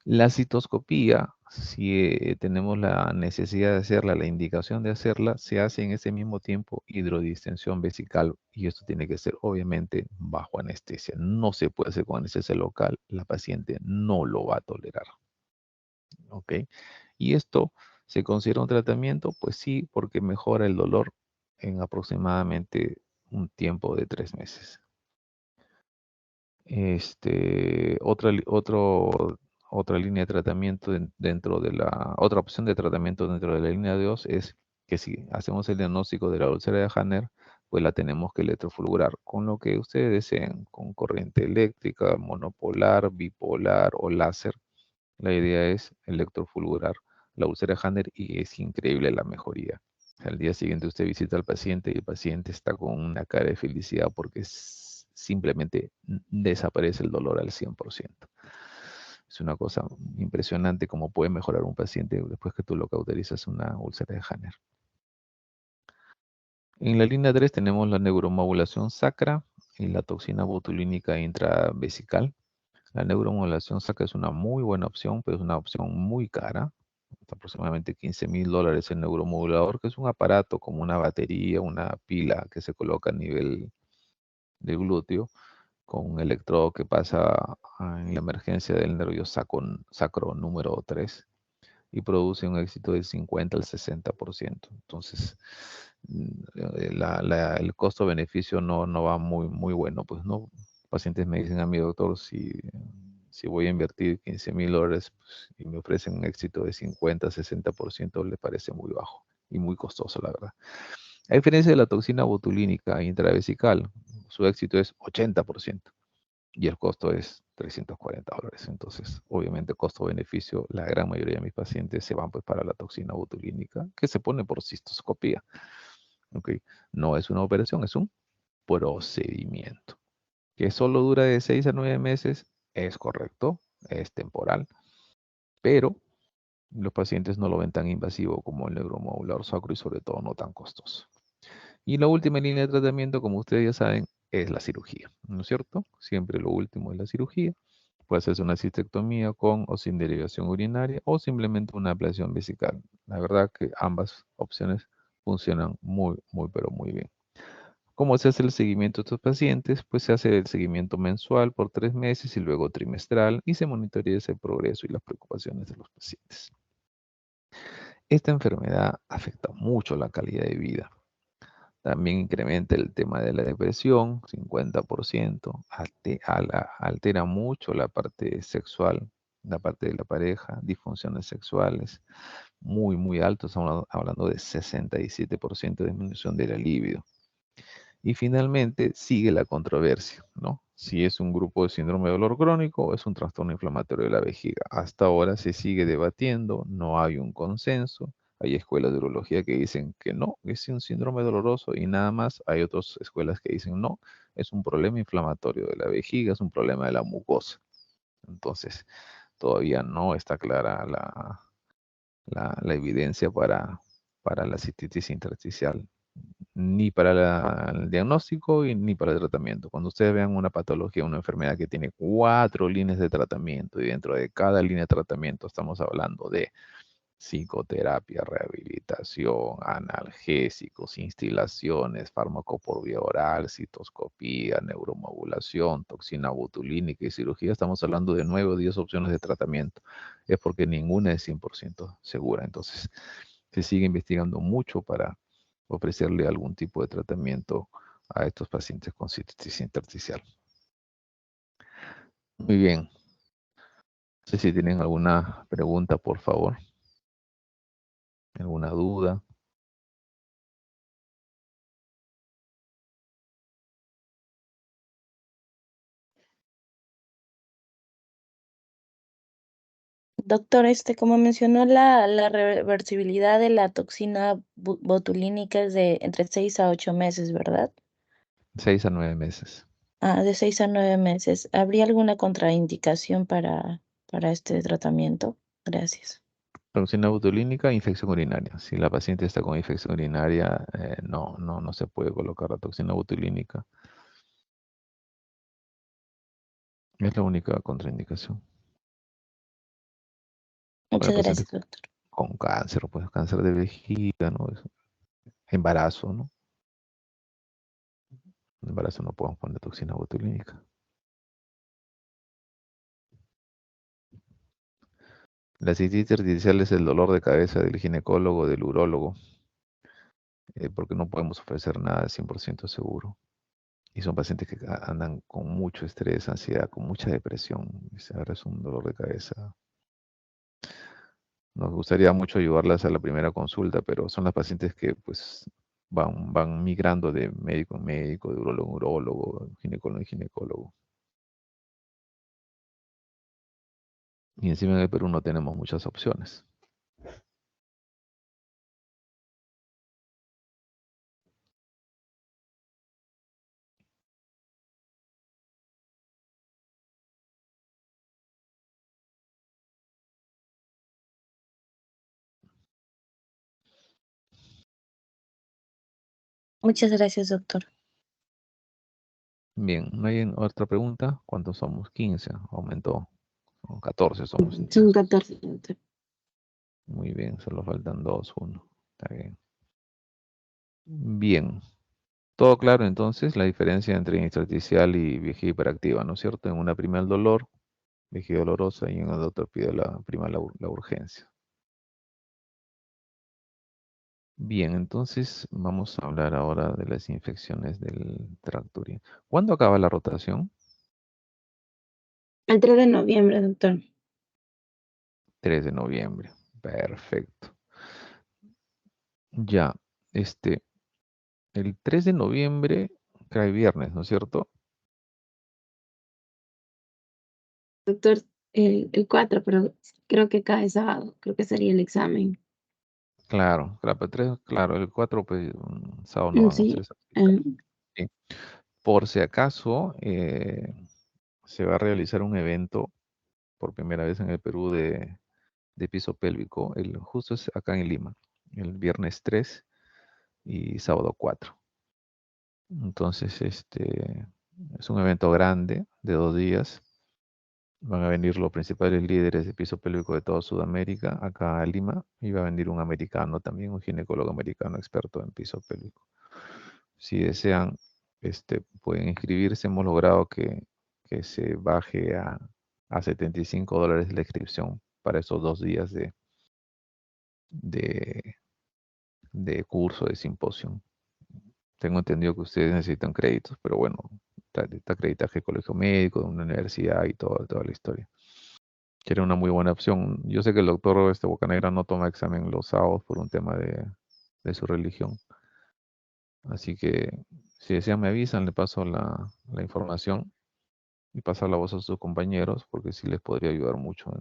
La citoscopía, si tenemos la necesidad de hacerla, la indicación de hacerla, se hace en ese mismo tiempo hidrodistensión vesical y esto tiene que ser obviamente bajo anestesia. No se puede hacer con anestesia local, la paciente no lo va a tolerar. ¿Ok? ¿Y esto se considera un tratamiento? Pues sí, porque mejora el dolor en aproximadamente un tiempo de 3 meses. Otra línea de tratamiento dentro de otra opción de tratamiento dentro de la línea de 2 es que si hacemos el diagnóstico de la úlcera de Haner, pues la tenemos que electrofulgurar con lo que ustedes deseen, con corriente eléctrica, monopolar, bipolar o láser. La idea es electrofulgurar la úlcera de Haner y es increíble la mejoría. Al día siguiente usted visita al paciente y el paciente está con una cara de felicidad porque simplemente desaparece el dolor al 100%. Es una cosa impresionante cómo puede mejorar un paciente después que tú lo cauterizas una úlcera de Haner. En la línea 3 tenemos la neuromodulación sacra y la toxina botulínica intravesical. La neuromodulación sacra es una muy buena opción, pero es una opción muy cara. Aproximadamente $15,000 el neuromodulador, que es un aparato como una batería, una pila que se coloca a nivel del glúteo con un electrodo que pasa en la emergencia del nervio sacro número 3 y produce un éxito del 50 al 60%. Entonces, el costo-beneficio no va muy bueno. Pues no, pacientes me dicen a mi doctor, si voy a invertir $15,000 pues, y me ofrecen un éxito de 50, 60%, le parece muy bajo y muy costoso, la verdad. A diferencia de la toxina botulínica intravesical, su éxito es 80% y el costo es $340. Entonces, obviamente, costo-beneficio, la gran mayoría de mis pacientes se van pues para la toxina botulínica, que se pone por cistoscopía. ¿Okay? No es una operación, es un procedimiento. Que solo dura de 6 a 9 meses, es correcto, es temporal, pero los pacientes no lo ven tan invasivo como el neuromodulador sacro y sobre todo no tan costoso. Y la última línea de tratamiento, como ustedes ya saben, es la cirugía, ¿no es cierto? Siempre lo último es la cirugía. Puede hacerse una cistectomía con o sin derivación urinaria o simplemente una ablación vesical. La verdad que ambas opciones funcionan pero muy bien. ¿Cómo se hace el seguimiento de estos pacientes? Pues se hace el seguimiento mensual por 3 meses y luego trimestral y se monitorea el progreso y las preocupaciones de los pacientes. Esta enfermedad afecta mucho la calidad de vida. También incrementa el tema de la depresión, 50%, altera mucho la parte sexual, la parte de la pareja, disfunciones sexuales, muy alto, estamos hablando de 67% de disminución de la libido. Y finalmente sigue la controversia, ¿no? Si es un grupo de síndrome de dolor crónico o es un trastorno inflamatorio de la vejiga. Hasta ahora se sigue debatiendo, no hay un consenso. Hay escuelas de urología que dicen que no, es un síndrome doloroso y nada más. Hay otras escuelas que dicen no, es un problema inflamatorio de la vejiga, es un problema de la mucosa. Entonces, todavía no está clara la evidencia para la cistitis intersticial ni para el diagnóstico ni para el tratamiento. Cuando ustedes vean una patología, una enfermedad que tiene 4 líneas de tratamiento y dentro de cada línea de tratamiento estamos hablando de psicoterapia, rehabilitación, analgésicos, instilaciones, fármaco por vía oral, citoscopía, neuromodulación, toxina botulínica y cirugía, estamos hablando de 9 o 10 opciones de tratamiento. Es porque ninguna es 100% segura. Entonces, se sigue investigando mucho para ofrecerle algún tipo de tratamiento a estos pacientes con cistitis intersticial. Muy bien. No sé si tienen alguna pregunta, por favor. ¿Alguna duda? Doctor, como mencionó, la reversibilidad de la toxina botulínica es de entre 6 a 8 meses, ¿verdad? 6 a 9 meses. Ah, de 6 a 9 meses. ¿Habría alguna contraindicación para este tratamiento? Gracias. Toxina botulínica, infección urinaria. Si la paciente está con infección urinaria, no se puede colocar la toxina botulínica. Es la única contraindicación. Muchas pacientes gracias, doctor. con cáncer, pues cáncer de vejiga, ¿no? Embarazo, ¿no? Embarazo no podemos poner toxina botulínica. La cistitis artificial es el dolor de cabeza del ginecólogo, del urólogo, porque no podemos ofrecer nada de 100% seguro. Y son pacientes que andan con mucho estrés, ansiedad, con mucha depresión. Y ahora es un dolor de cabeza. Nos gustaría mucho ayudarlas a la primera consulta, pero son las pacientes que pues van migrando de médico en médico, de urólogo en urólogo, ginecólogo en ginecólogo. Y encima en el Perú no tenemos muchas opciones. Muchas gracias, doctor. Bien, ¿no hay otra pregunta? ¿Cuántos somos? 15, aumentó. 14 somos Son entonces. 14, doctor. Muy bien, solo faltan 2, 1. Está bien. Bien. Todo claro entonces, la diferencia entre intersticial y vejiga hiperactiva, ¿no es cierto? En una prima el dolor, vejiga dolorosa, y en la otra pide la urgencia. Bien, entonces vamos a hablar ahora de las infecciones del tracto urinario. ¿Cuándo acaba la rotación? El 3 de noviembre, doctor. 3 de noviembre. Perfecto. Ya, este, el 3 de noviembre cae viernes, ¿no es cierto? Doctor, el 4, pero creo que cae sábado. Creo que sería el examen. Claro, claro, pero claro, el 4, pues, sábado no van a hacer Sí. esa cita. eh, Sí. Por si acaso, se va a realizar un evento por primera vez en el Perú de piso pélvico. Justo es acá en Lima, el viernes 3 y sábado 4. Entonces, es un evento grande de 2 días. Van a venir los principales líderes de piso pélvico de toda Sudamérica, acá a Lima, y va a venir un americano también, un ginecólogo americano experto en piso pélvico. Si desean, pueden inscribirse. Hemos logrado que se baje a $75 la inscripción para esos 2 días de, de curso, de simposio. Tengo entendido que ustedes necesitan créditos, pero bueno, está acreditaje de colegio médico, de una universidad y toda la historia. Que era una muy buena opción. Yo sé que el doctor Bocanegra no toma examen los sábados por un tema de su religión. Así que si desean me avisan, le paso la información y pasar la voz a sus compañeros, porque sí les podría ayudar mucho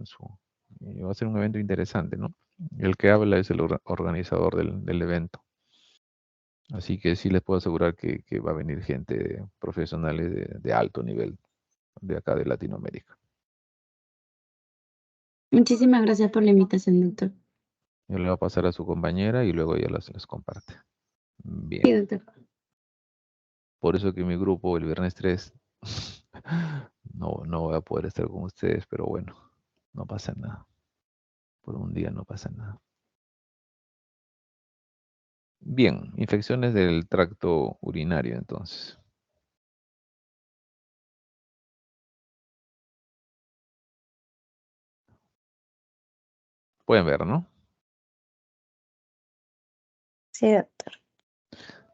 y va a ser un evento interesante, ¿no? El que habla es el organizador del evento. Así que sí les puedo asegurar que va a venir gente profesionales de alto nivel de acá de Latinoamérica. Muchísimas gracias por la invitación, doctor. Yo le voy a pasar a su compañera y luego ella les comparte. Sí, Bien. doctor. Por eso que mi grupo el viernes 3 no voy a poder estar con ustedes, pero bueno, no pasa nada. Por un día no pasa nada. Bien, infecciones del tracto urinario entonces. Pueden ver, ¿no? Sí, doctor.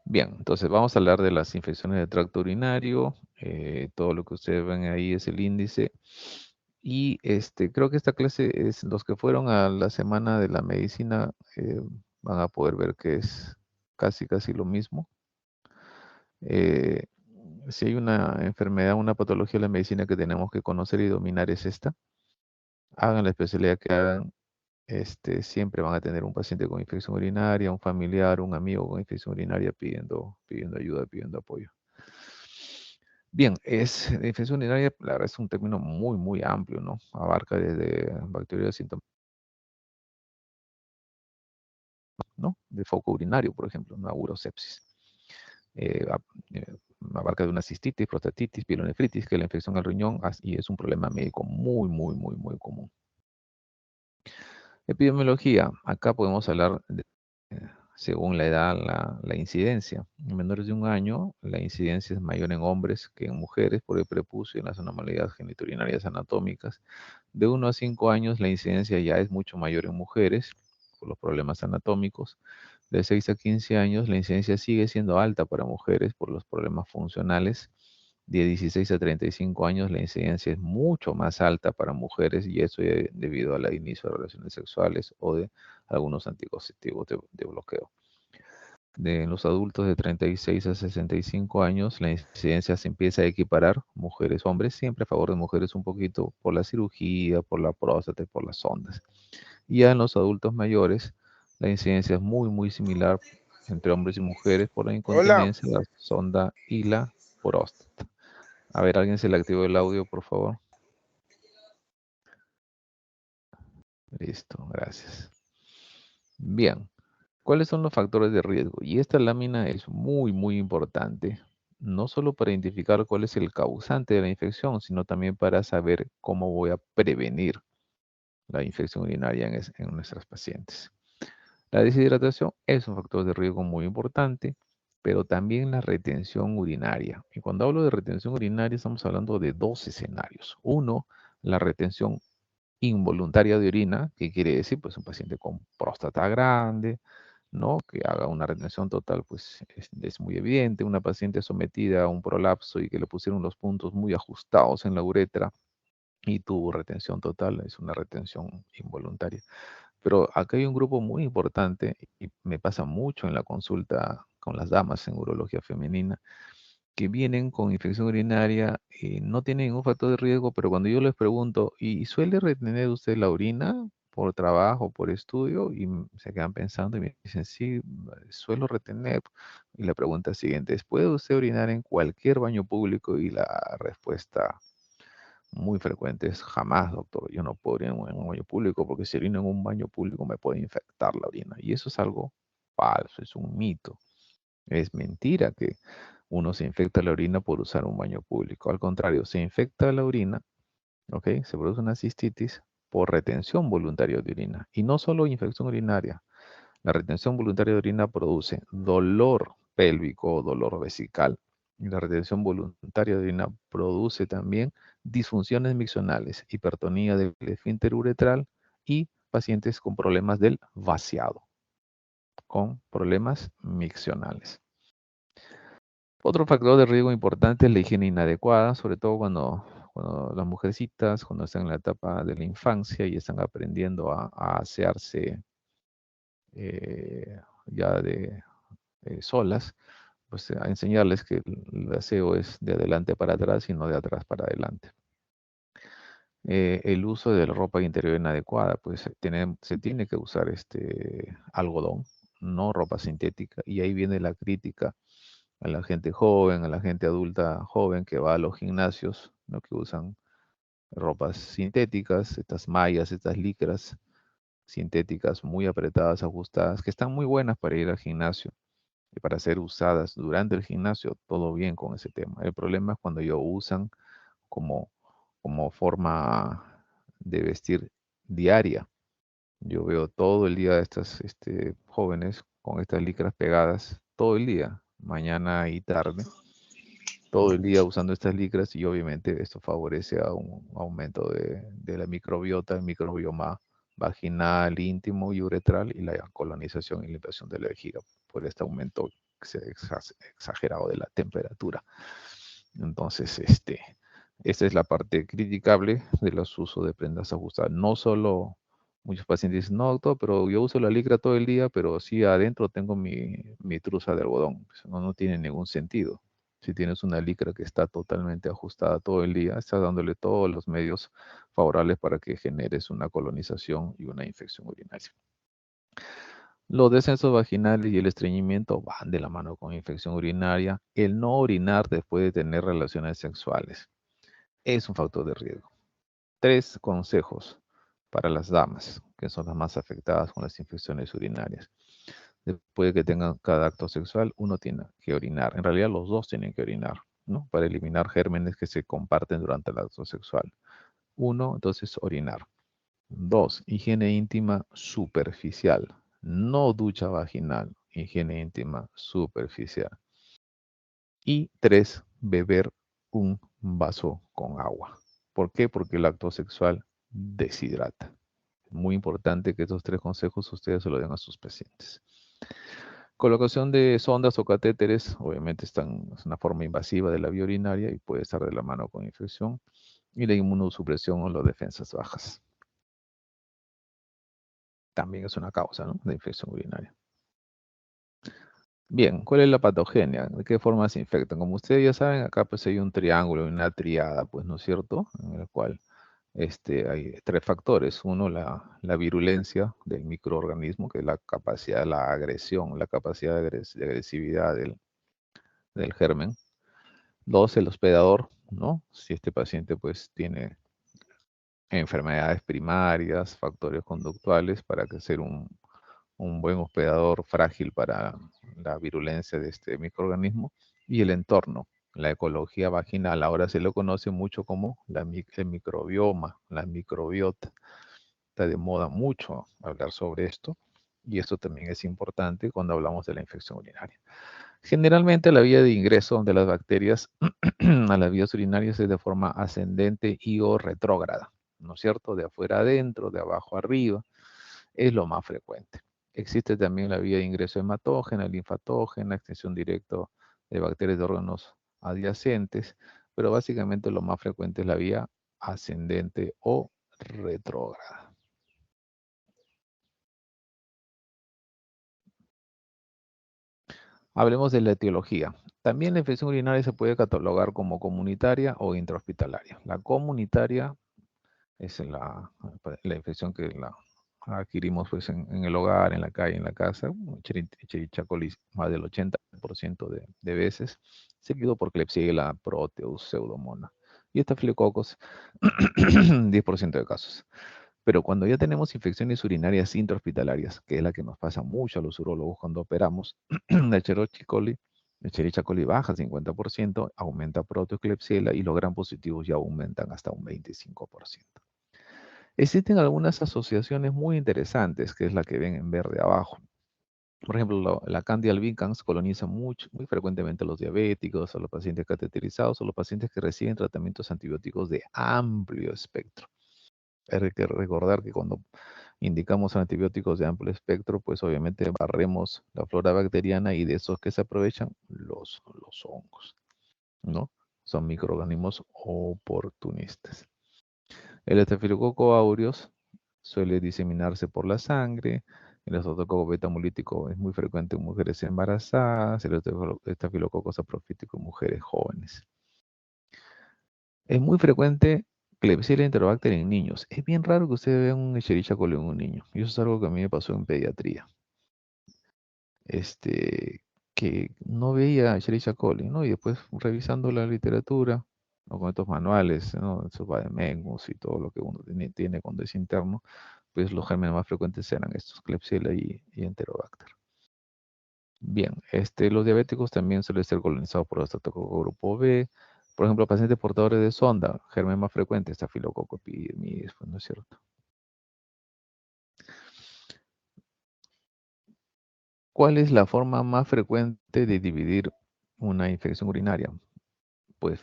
Bien, entonces vamos a hablar de las infecciones del tracto urinario. Todo lo que ustedes ven ahí es el índice. Y creo que esta clase es los que fueron a la semana de la medicina, van a poder ver que es casi lo mismo. Eh, si hay una enfermedad, una patología de la medicina que tenemos que conocer y dominar es esta. Hagan la especialidad que hagan, siempre van a tener un paciente con infección urinaria, un familiar, un amigo con infección urinaria pidiendo ayuda, pidiendo apoyo. Bien, infección urinaria, la verdad es un término muy amplio, ¿no? Abarca desde bacterias sintomáticas, ¿no? De foco urinario, por ejemplo, una urosepsis. Eh, a- eh, Abarca de una cistitis, prostatitis, pielonefritis, que es la infección al riñón, y es un problema médico muy común. Epidemiología. Acá podemos hablar de, según la edad, la incidencia. En menores de 1 año, la incidencia es mayor en hombres que en mujeres por el prepucio y las anormalidades genitourinarias anatómicas. De 1 a 5 años, la incidencia ya es mucho mayor en mujeres por los problemas anatómicos. De 6 a 15 años, la incidencia sigue siendo alta para mujeres por los problemas funcionales. De 16 a 35 años, la incidencia es mucho más alta para mujeres y eso debido al inicio de relaciones sexuales o de algunos anticonceptivos de bloqueo. De los adultos de 36 a 65 años, la incidencia se empieza a equiparar, mujeres, hombres, siempre a favor de mujeres un poquito por la cirugía, por la próstata y por las sondas. Y ya en los adultos mayores, la incidencia es muy, muy similar entre hombres y mujeres por la Hola. incontinencia, la sonda y la próstata. A ver, alguien se le activó el audio, por favor. Listo, gracias. Bien, ¿cuáles son los factores de riesgo? Y esta lámina es muy, muy importante, no solo para identificar cuál es el causante de la infección, sino también para saber cómo voy a prevenir la infección urinaria en nuestras pacientes. La deshidratación es un factor de riesgo muy importante, pero también la retención urinaria. Y cuando hablo de retención urinaria, estamos hablando de dos escenarios. Uno, la retención involuntaria de orina, que quiere decir, pues un paciente con próstata grande, ¿no? Que haga una retención total, pues es muy evidente. Una paciente sometida a un prolapso y que le pusieron los puntos muy ajustados en la uretra y tuvo retención total, es una retención involuntaria. Pero acá hay un grupo muy importante y me pasa mucho en la consulta con las damas en urología femenina que vienen con infección urinaria y no tienen ningún factor de riesgo, pero cuando yo les pregunto, ¿y suele retener usted la orina por trabajo, por estudio? Y se quedan pensando y me dicen, sí, suelo retener. Y la pregunta siguiente es, ¿puede usted orinar en cualquier baño público? Y la respuesta muy frecuente es, jamás, doctor, yo no puedo orinar en un baño público porque si orino en un baño público me puede infectar la orina. Y eso es algo falso, es un mito. Es mentira que uno se infecta la orina por usar un baño público. Al contrario, se infecta la orina, ¿ok? Se produce una cistitis por retención voluntaria de orina. Y no solo infección urinaria. La retención voluntaria de orina produce dolor pélvico o dolor vesical. Y la retención voluntaria de orina produce también disfunciones miccionales, hipertonía del esfínter uretral y pacientes con problemas del vaciado, con problemas miccionales. Otro factor de riesgo importante es la higiene inadecuada, sobre todo cuando las mujercitas, cuando están en la etapa de la infancia y están aprendiendo a asearse ya de solas, pues a enseñarles que el aseo es de adelante para atrás y no de atrás para adelante. El uso de la ropa interior inadecuada, pues se tiene que usar algodón, no ropa sintética, y ahí viene la crítica a la gente joven, a la gente adulta joven que va a los gimnasios, ¿no? Que usan ropas sintéticas, estas mallas, estas licras sintéticas muy apretadas, ajustadas, que están muy buenas para ir al gimnasio y para ser usadas durante el gimnasio, todo bien con ese tema. El problema es cuando ellos usan como, como forma de vestir diaria. Yo veo todo el día a estas jóvenes con estas licras pegadas, todo el día, mañana y tarde todo el día usando estas licras y obviamente esto favorece a un aumento de la microbiota, el microbioma vaginal, íntimo y uretral y la colonización y limpiación de la vejiga por este aumento exagerado de la temperatura. Entonces, esta es la parte criticable de los usos de prendas ajustadas. No solo muchos pacientes dicen, no, doctor, pero yo uso la licra todo el día, pero sí adentro tengo mi truza de algodón. Eso no tiene ningún sentido. Si tienes una licra que está totalmente ajustada todo el día, estás dándole todos los medios favorables para que generes una colonización y una infección urinaria. Los descensos vaginales y el estreñimiento van de la mano con infección urinaria. El no orinar después de tener relaciones sexuales es un factor de riesgo. 3 consejos para las damas, que son las más afectadas con las infecciones urinarias. Después de que tengan cada acto sexual, uno tiene que orinar. En realidad los dos tienen que orinar, ¿no? Para eliminar gérmenes que se comparten durante el acto sexual. Uno, entonces, orinar. 2, higiene íntima superficial. No ducha vaginal, higiene íntima superficial. Y 3, beber un vaso con agua. ¿Por qué? Porque el acto sexual deshidrata. Muy importante que estos 3 consejos ustedes se lo den a sus pacientes. Colocación de sondas o catéteres, obviamente es una forma invasiva de la vía urinaria y puede estar de la mano con infección. Y la inmunosupresión o las defensas bajas. También es una causa, ¿no?, de infección urinaria. Bien, ¿cuál es la patogenia? ¿De qué forma se infectan? Como ustedes ya saben, acá pues hay un triángulo, una triada, pues, ¿no es cierto? En el cual hay 3 factores. Uno, la virulencia del microorganismo, que es la capacidad, la agresión, la capacidad de agresividad del germen. 2, el hospedador, ¿no? Si este paciente pues tiene enfermedades primarias, factores conductuales, para que sea un buen hospedador frágil para la virulencia de este microorganismo. Y el entorno, la ecología vaginal, ahora se lo conoce mucho como el microbioma, la microbiota. Está de moda mucho hablar sobre esto, y esto también es importante cuando hablamos de la infección urinaria. Generalmente la vía de ingreso de las bacterias a las vías urinarias es de forma ascendente y o retrógrada, ¿no es cierto? De afuera adentro, de abajo arriba, es lo más frecuente. Existe también la vía de ingreso hematógena, linfatógena, extensión directa de bacterias de órganos adyacentes, pero básicamente lo más frecuente es la vía ascendente o retrógrada. Hablemos de la etiología. También la infección urinaria se puede catalogar como comunitaria o intrahospitalaria. La comunitaria es la infección que la adquirimos pues, en el hogar, en la calle, en la casa, Escherichia coli más del 80% de veces, seguido por Klebsiella, Proteus, Pseudomonas y Staphylococcus, 10% de casos. Pero cuando ya tenemos infecciones urinarias intrahospitalarias, que es la que nos pasa mucho a los urólogos cuando operamos, la Escherichia coli baja 50%, aumenta Proteus, Klebsiella y los gram positivos ya aumentan hasta un 25%. Existen algunas asociaciones muy interesantes, que es la que ven en verde abajo. Por ejemplo, la Candida albicans coloniza muy frecuentemente a los diabéticos, a los pacientes cateterizados, a los pacientes que reciben tratamientos antibióticos de amplio espectro. Hay que recordar que cuando indicamos antibióticos de amplio espectro, pues obviamente barremos la flora bacteriana y de esos que se aprovechan los hongos, ¿no? Son microorganismos oportunistas. El estafilococo aureus suele diseminarse por la sangre. El estreptococo beta-hemolítico es muy frecuente en mujeres embarazadas. El estafilococo saprofítico en mujeres jóvenes. Es muy frecuente Klebsiella enterobacter en niños. Es bien raro que ustedes vean un Escherichia coli en un niño. Y eso es algo que a mí me pasó en pediatría. Que no veía Escherichia coli, ¿no? Y después revisando la literatura, o con estos manuales, ¿no? Esos Vademécum y todo lo que uno tiene cuando es interno, pues los gérmenes más frecuentes eran estos, Klebsiella y Enterobacter. Bien, los diabéticos también suelen ser colonizados por estreptococo grupo B. Por ejemplo, pacientes portadores de sonda, germen más frecuente, Staphylococcus epidermidis, pues, ¿no es cierto? ¿Cuál es la forma más frecuente de dividir una infección urinaria? Pues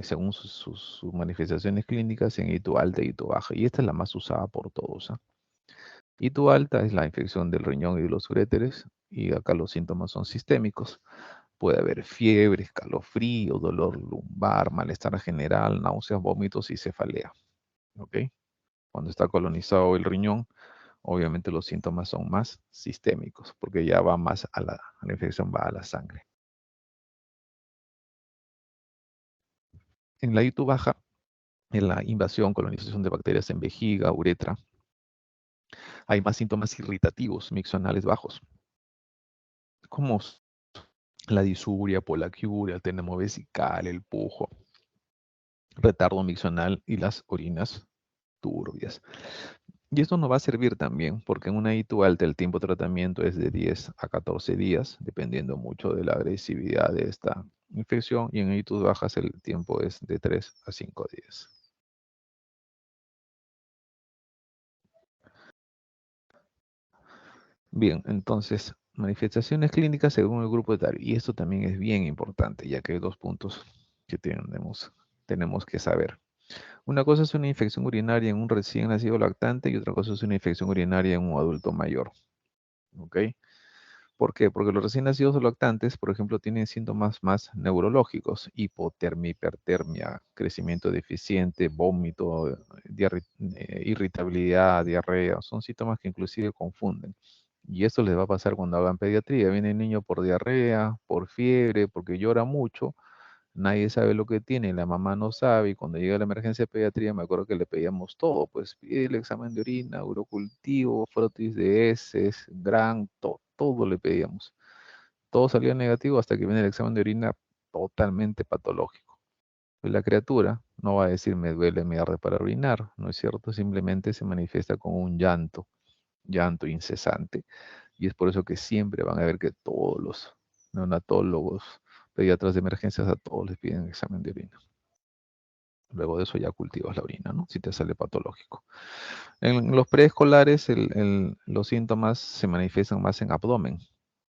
según sus manifestaciones clínicas, en hito alta y hito baja. Y esta es la más usada por todos. Hito alta es la infección del riñón y de los uréteres. Y acá los síntomas son sistémicos. Puede haber fiebre, escalofrío, dolor lumbar, malestar general, náuseas, vómitos y cefalea. ¿Ok? Cuando está colonizado el riñón, obviamente los síntomas son más sistémicos, porque ya va más la infección va a la sangre. En la hito baja, en la invasión, colonización de bacterias en vejiga, uretra, hay más síntomas irritativos, miccionales bajos, como la disuria, polaquiuria, el tenemo vesical, el pujo, retardo miccional y las orinas turbias. Y esto nos va a servir también, porque en una ITU alta el tiempo de tratamiento es de 10 a 14 días, dependiendo mucho de la agresividad de esta infección, y en ITU bajas el tiempo es de 3 a 5 días. Bien, entonces, manifestaciones clínicas según el grupo etario. Y esto también es bien importante, ya que hay dos puntos que tenemos que saber. Una cosa es una infección urinaria en un recién nacido lactante y otra cosa es una infección urinaria en un adulto mayor. ¿Ok? ¿Por qué? Porque los recién nacidos lactantes, por ejemplo, tienen síntomas más neurológicos, hipotermia, hipertermia, crecimiento deficiente, vómito, irritabilidad, diarrea. Son síntomas que inclusive confunden. Y esto les va a pasar cuando hagan pediatría. Viene el niño por diarrea, por fiebre, porque llora mucho. Nadie sabe lo que tiene, la mamá no sabe, y cuando llega la emergencia de pediatría, me acuerdo que le pedíamos todo, pues pide el examen de orina, urocultivo, frotis de heces, gran, todo le pedíamos. Todo salía negativo hasta que viene el examen de orina totalmente patológico. Pues la criatura no va a decir me duele, me arde para orinar, ¿no es cierto? Simplemente se manifiesta con un llanto incesante. Y es por eso que siempre van a ver que todos los neonatólogos, pediatras de emergencias, a todos les piden examen de orina. Luego de eso ya cultivas la orina, ¿no? Si te sale patológico. En los preescolares los síntomas se manifiestan más en abdomen,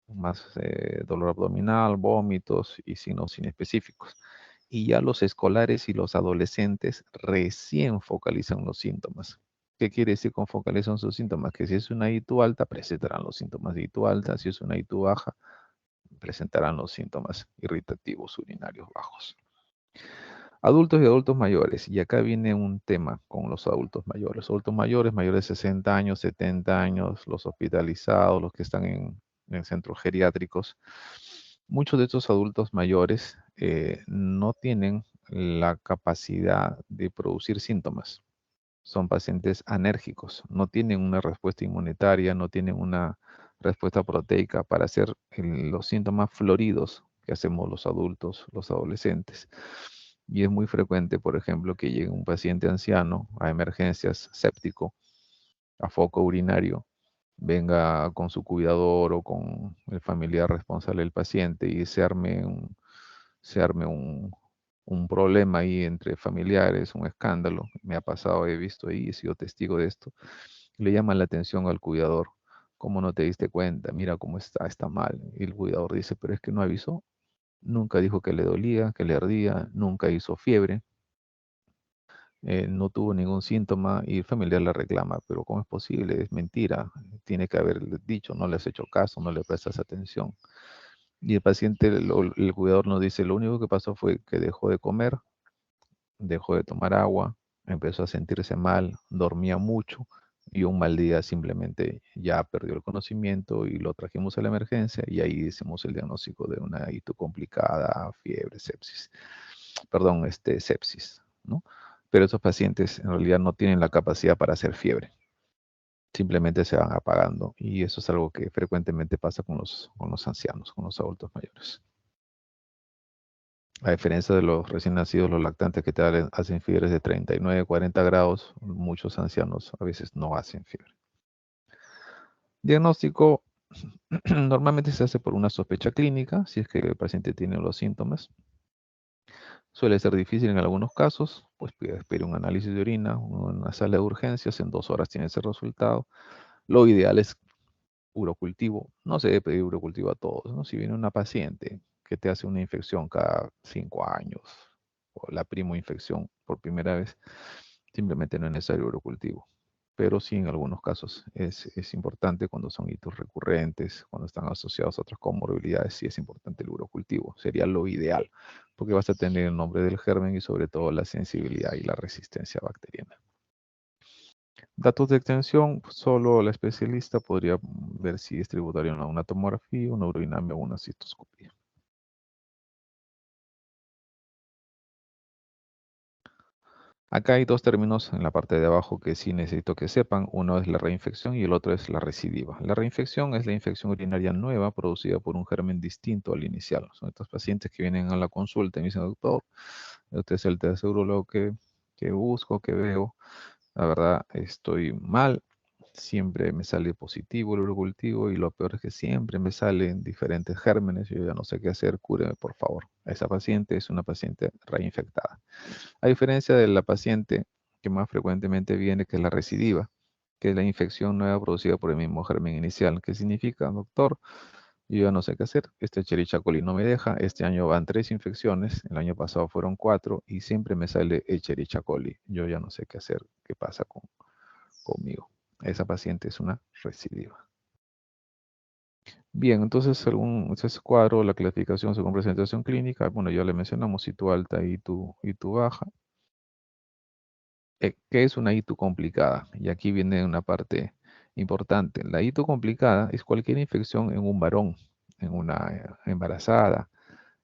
más dolor abdominal, vómitos y signos inespecíficos. Y ya los escolares y los adolescentes recién focalizan los síntomas. ¿Qué quiere decir con focalizan sus síntomas? Que si es una ITU alta, presentarán los síntomas de ITU alta. Si es una ITU baja, presentarán los síntomas irritativos urinarios bajos. Adultos y adultos mayores. Y acá viene un tema con los adultos mayores. Los adultos mayores, mayores de 60 años, 70 años, los hospitalizados, los que están en centros geriátricos. Muchos de estos adultos mayores no tienen la capacidad de producir síntomas. Son pacientes anérgicos, no tienen una respuesta inmunitaria, no tienen una respuesta proteica para hacer los síntomas floridos que hacemos los adultos, los adolescentes. Y es muy frecuente, por ejemplo, que llegue un paciente anciano a emergencias séptico, a foco urinario, venga con su cuidador o con el familiar responsable del paciente y se arme un problema ahí entre familiares, un escándalo. Me ha pasado, he visto ahí, he sido testigo de esto. Le llama la atención al cuidador. ¿Cómo no te diste cuenta? Mira cómo está mal. Y el cuidador dice, pero es que no avisó. Nunca dijo que le dolía, que le ardía, nunca hizo fiebre, no tuvo ningún síntoma y el familiar le reclama, pero ¿cómo es posible? Es mentira. Tiene que haber dicho, no le has hecho caso, no le prestas atención. Y el paciente, el cuidador nos dice, lo único que pasó fue que dejó de comer, dejó de tomar agua, empezó a sentirse mal, dormía mucho y un mal día simplemente ya perdió el conocimiento y lo trajimos a la emergencia y ahí hicimos el diagnóstico de una ITU complicada, fiebre, sepsis, perdón, sepsis, ¿no? Pero esos pacientes en realidad no tienen la capacidad para hacer fiebre, simplemente se van apagando y eso es algo que frecuentemente pasa con los ancianos, con los adultos mayores. A diferencia de los recién nacidos, los lactantes que hacen fiebres de 39, 40 grados, muchos ancianos a veces no hacen fiebre. Diagnóstico normalmente se hace por una sospecha clínica, si es que el paciente tiene los síntomas. Suele ser difícil en algunos casos, pues pide un análisis de orina, una sala de urgencias, en 2 horas tiene ese resultado. Lo ideal es urocultivo. No se debe pedir urocultivo a todos, ¿no? Si viene una paciente que te hace una infección cada 5 años, o la infección por primera vez, simplemente no es necesario urocultivo. Pero sí en algunos casos es importante cuando son hitos recurrentes, cuando están asociados a otras comorbilidades, sí es importante el urocultivo. Sería lo ideal, porque vas a tener el nombre del germen y sobre todo la sensibilidad y la resistencia bacteriana. Datos de extensión, solo la especialista podría ver si es tributario a una tomografía, una urodinamia o una citoscopía. Acá hay dos términos en la parte de abajo que sí necesito que sepan. Uno es la reinfección y el otro es la recidiva. La reinfección es la infección urinaria nueva producida por un germen distinto al inicial. Son estos pacientes que vienen a la consulta y me dicen, doctor, este es el test urologo que busco, que veo. La verdad, estoy mal. Siempre me sale positivo el urocultivo y lo peor es que siempre me salen diferentes gérmenes. Yo ya no sé qué hacer, cúreme por favor. Esa paciente es una paciente reinfectada. A diferencia de la paciente que más frecuentemente viene, que es la recidiva. que es la infección nueva producida por el mismo germen inicial. ¿Qué significa, doctor? Yo ya no sé qué hacer. Este Escherichia coli no me deja. Este año van 3 infecciones. El año pasado fueron 4 y siempre me sale Escherichia coli. Yo ya no sé qué hacer. ¿Qué pasa conmigo? Esa paciente es una recidiva. Bien, entonces según ese cuadro, la clasificación según presentación clínica, bueno, ya le mencionamos ITU alta y ITU baja. ¿Qué es una ITU complicada? Y aquí viene una parte importante. La ITU complicada es cualquier infección en un varón, en una embarazada,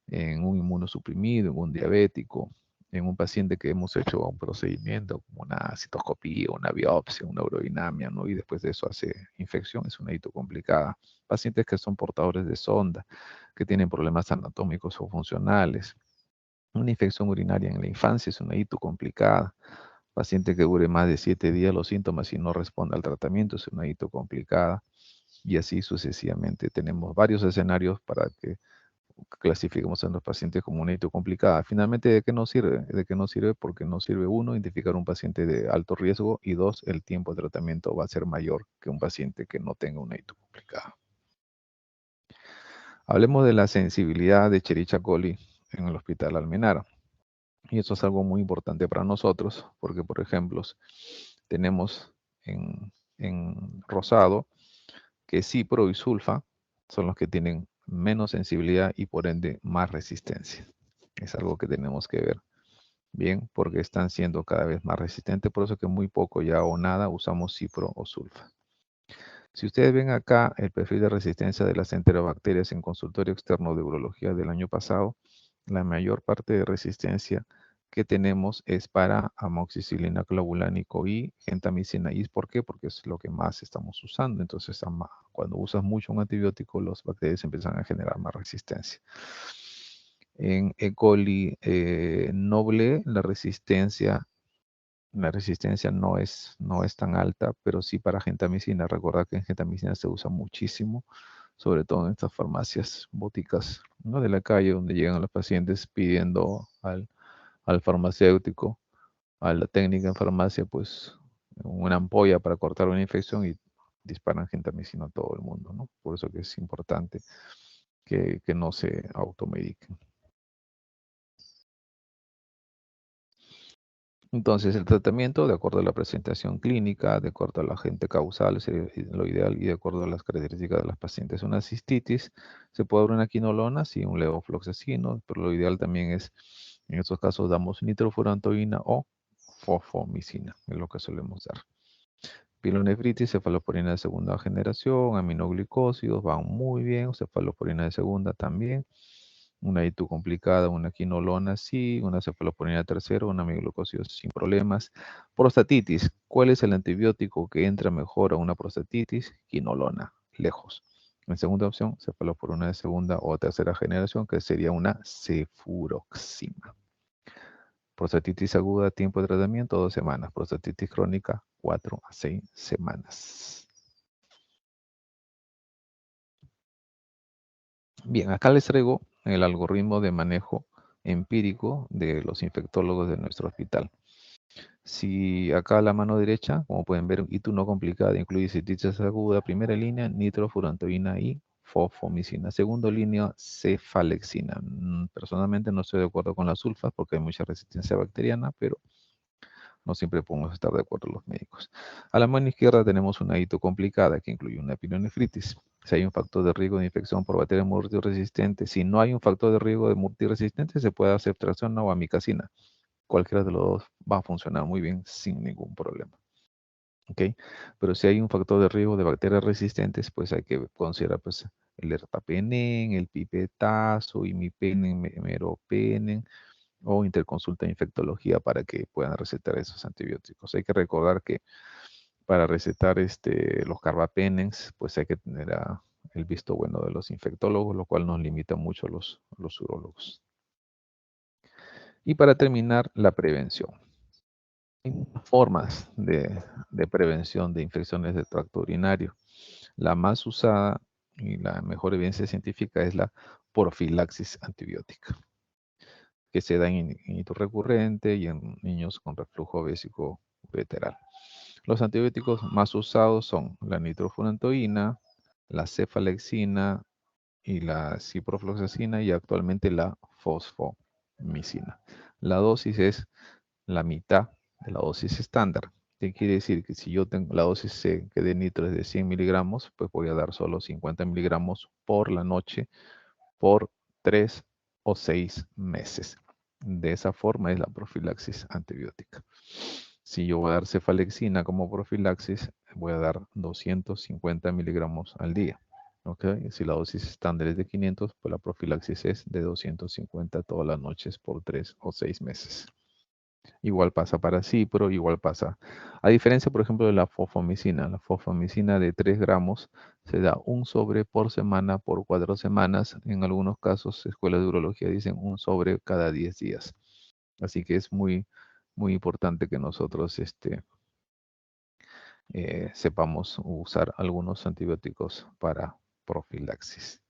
en un inmunosuprimido, en un diabético, en un paciente que hemos hecho un procedimiento como una citoscopía, una biopsia, una urodinamia, ¿no? Y después de eso hace infección, es una ITU complicada. Pacientes que son portadores de sonda, que tienen problemas anatómicos o funcionales. Una infección urinaria en la infancia es una ITU complicada. Paciente que dure más de 7 días los síntomas y no responde al tratamiento es una ITU complicada. Y así sucesivamente. Tenemos varios escenarios para que clasificamos a los pacientes como una ITU complicada. Finalmente, ¿de qué nos sirve? ¿De qué nos sirve? Porque nos sirve, uno, identificar un paciente de alto riesgo y dos, el tiempo de tratamiento va a ser mayor que un paciente que no tenga una ITU complicada. Hablemos de la sensibilidad de Escherichia coli en el Hospital Almenara. Y eso es algo muy importante para nosotros, porque, por ejemplo, tenemos en rosado que cipro y sulfa son los que tienen menos sensibilidad y por ende más resistencia. Es algo que tenemos que ver bien porque están siendo cada vez más resistentes, por eso que muy poco ya o nada usamos cipro o sulfa. Si ustedes ven acá el perfil de resistencia de las enterobacterias en consultorio externo de urología del año pasado, la mayor parte de resistencia que tenemos es para amoxicilina clavulánico y gentamicina. ¿Y por qué? Porque es lo que más estamos usando. Entonces, cuando usas mucho un antibiótico, las bacterias empiezan a generar más resistencia. En E. coli noble, la resistencia no es tan alta, pero sí para gentamicina. Recuerda que en gentamicina se usa muchísimo, sobre todo en estas farmacias boticas, ¿no? De la calle, donde llegan los pacientes pidiendo al farmacéutico, a la técnica en farmacia, pues una ampolla para cortar una infección y disparan gentamicina a todo el mundo, ¿no? Por eso que es importante que no se automediquen. Entonces, el tratamiento, de acuerdo a la presentación clínica, de acuerdo a la agente causal, sería lo ideal, y de acuerdo a las características de las pacientes. Una cistitis, se puede dar una quinolona, sí, un levofloxacino, pero lo ideal también es, en estos casos, damos nitrofurantoína o fosfomicina, es lo que solemos dar. Pielonefritis, cefalosporina de segunda generación, aminoglicósidos, van muy bien, cefalosporina de segunda también. Una ITU complicada, una quinolona sí, una cefalosporina tercera, una amiglucósido sin problemas. Prostatitis, ¿cuál es el antibiótico que entra mejor a una prostatitis? Quinolona, lejos. En segunda opción, cefalosporina de segunda o tercera generación, que sería una cefuroxima. Prostatitis aguda, tiempo de tratamiento, 2 semanas. Prostatitis crónica, 4 a 6 semanas. Bien, acá les traigo el algoritmo de manejo empírico de los infectólogos de nuestro hospital. Si acá a la mano derecha, como pueden ver, ITU no complicada, incluye cistitis aguda, primera línea, nitrofurantoína y fosfomicina. Segunda línea, cefalexina. Personalmente no estoy de acuerdo con las sulfas porque hay mucha resistencia bacteriana, pero no siempre podemos estar de acuerdo los médicos. A la mano izquierda tenemos una ITU complicada que incluye una pielonefritis. Si hay un factor de riesgo de infección por bacterias multiresistentes, si no hay un factor de riesgo de multiresistente, se puede hacer tracción o amicacina. Cualquiera de los dos va a funcionar muy bien sin ningún problema. ¿Ok? Pero si hay un factor de riesgo de bacterias resistentes, pues hay que considerar pues, el ertapenem, el pipetazo, imipenem, meropenem, o interconsulta de infectología para que puedan recetar esos antibióticos. Hay que recordar que para recetar los carbapenems, pues hay que tener el visto bueno de los infectólogos, lo cual nos limita mucho a los urólogos. Y para terminar, la prevención. Hay formas de prevención de infecciones de tracto urinario. La más usada y la mejor evidencia científica es la profilaxis antibiótica, que se da en inicio recurrente y en niños con reflujo bésico ureteral. Los antibióticos más usados son la nitrofurantoína, la cefalexina y la ciprofloxacina y actualmente la fosfomicina. La dosis es la mitad de la dosis estándar. ¿Qué quiere decir? Que si yo tengo la dosis que de nitro es de 100 miligramos, pues voy a dar solo 50 miligramos por la noche por 3 o 6 meses. De esa forma es la profilaxis antibiótica. Si yo voy a dar cefalexina como profilaxis, voy a dar 250 miligramos al día. ¿Okay? Si la dosis estándar es de 500, pues la profilaxis es de 250 todas las noches por 3 o 6 meses. Igual pasa para cipro, igual pasa. A diferencia, por ejemplo, de la fosfomicina de 3 gramos se da un sobre por semana por 4 semanas. En algunos casos, escuelas de urología dicen un sobre cada 10 días. Así que es muy, muy importante que nosotros sepamos usar algunos antibióticos para profilaxis.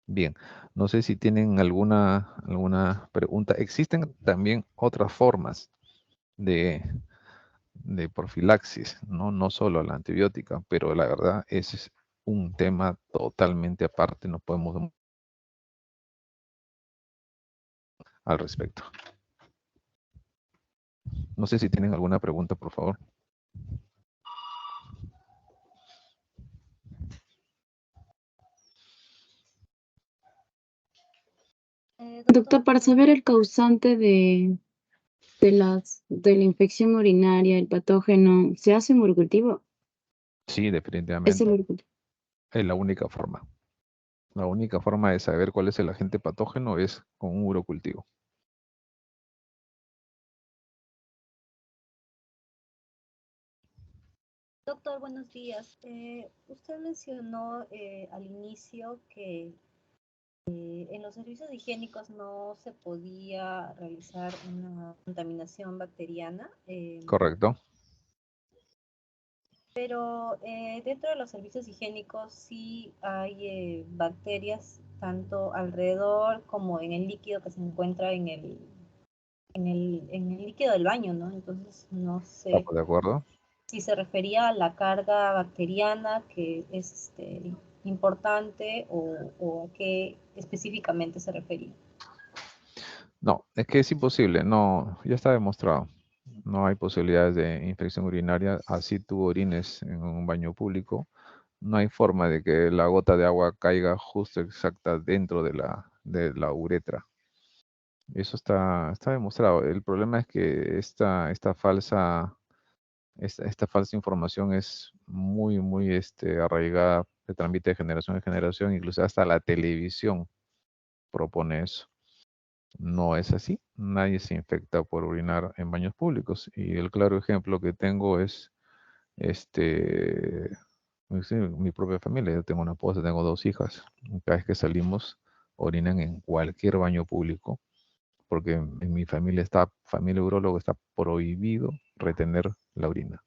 Bien, no sé si tienen alguna pregunta. Existen también otras formas de, de profilaxis, ¿no? No solo la antibiótica, pero la verdad ese es un tema totalmente aparte, no podemos al respecto. No sé si tienen alguna pregunta, por favor. Doctor, para saber el causante de la infección urinaria, el patógeno, ¿se hace urocultivo? Sí, Es el definitivamente. urocultivo. Es la única forma. La única forma de saber cuál es el agente patógeno es con un urocultivo. Doctor, buenos días. Usted mencionó al inicio que en los servicios higiénicos no se podía realizar una contaminación bacteriana, ¿Correcto? pero dentro de los servicios higiénicos sí hay bacterias tanto alrededor como en el líquido que se encuentra en el líquido del baño, ¿no? Entonces no sé ¿Estamos de acuerdo? si se refería a la carga bacteriana que es importante o a qué específicamente se refería. No, es que es imposible. No, ya está demostrado. No hay posibilidades de infección urinaria. Así tú orines en un baño público. No hay forma de que la gota de agua caiga justo exacta dentro de la uretra. Eso está demostrado. El problema es que esta falsa información es muy, muy arraigada, se transmite de generación en generación, incluso hasta la televisión propone eso. No es así. Nadie se infecta por orinar en baños públicos. Y el claro ejemplo que tengo es este, sí, mi propia familia. Yo tengo una esposa, tengo 2 hijas. Cada vez que salimos, orinan en cualquier baño público, porque en mi familia urólogo está prohibido retener la orina.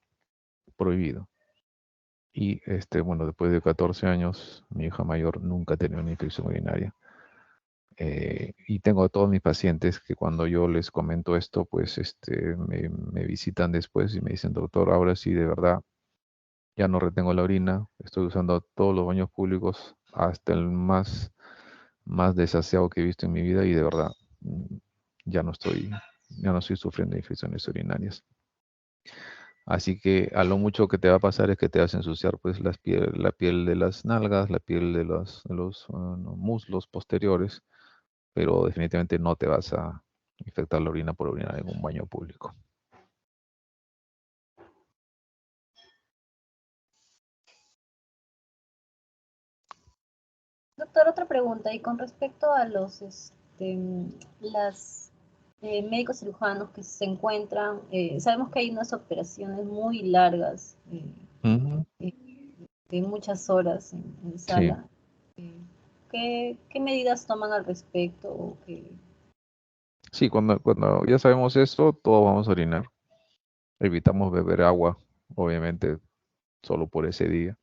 Prohibido. Y bueno, después de 14 años, mi hija mayor nunca ha tenido una infección urinaria. Y tengo a todos mis pacientes que cuando yo les comento esto, pues me visitan después y me dicen, doctor, ahora sí, de verdad, ya no retengo la orina, estoy usando todos los baños públicos, hasta el más desaseado que he visto en mi vida y de verdad, ya no estoy sufriendo infecciones urinarias. Así que a lo mucho que te va a pasar es que te vas a ensuciar pues la piel de las nalgas, la piel de los no, muslos posteriores, pero definitivamente no te vas a infectar la orina por orinar en un baño público. Doctor, otra pregunta, y con respecto a las médicos cirujanos que se encuentran, sabemos que hay unas operaciones muy largas, Ujú. eh, de muchas horas en Sí, sala. ¿Qué medidas toman al respecto? sí, cuando ya sabemos esto, todos vamos a orinar. Evitamos beber agua, obviamente, solo por ese día.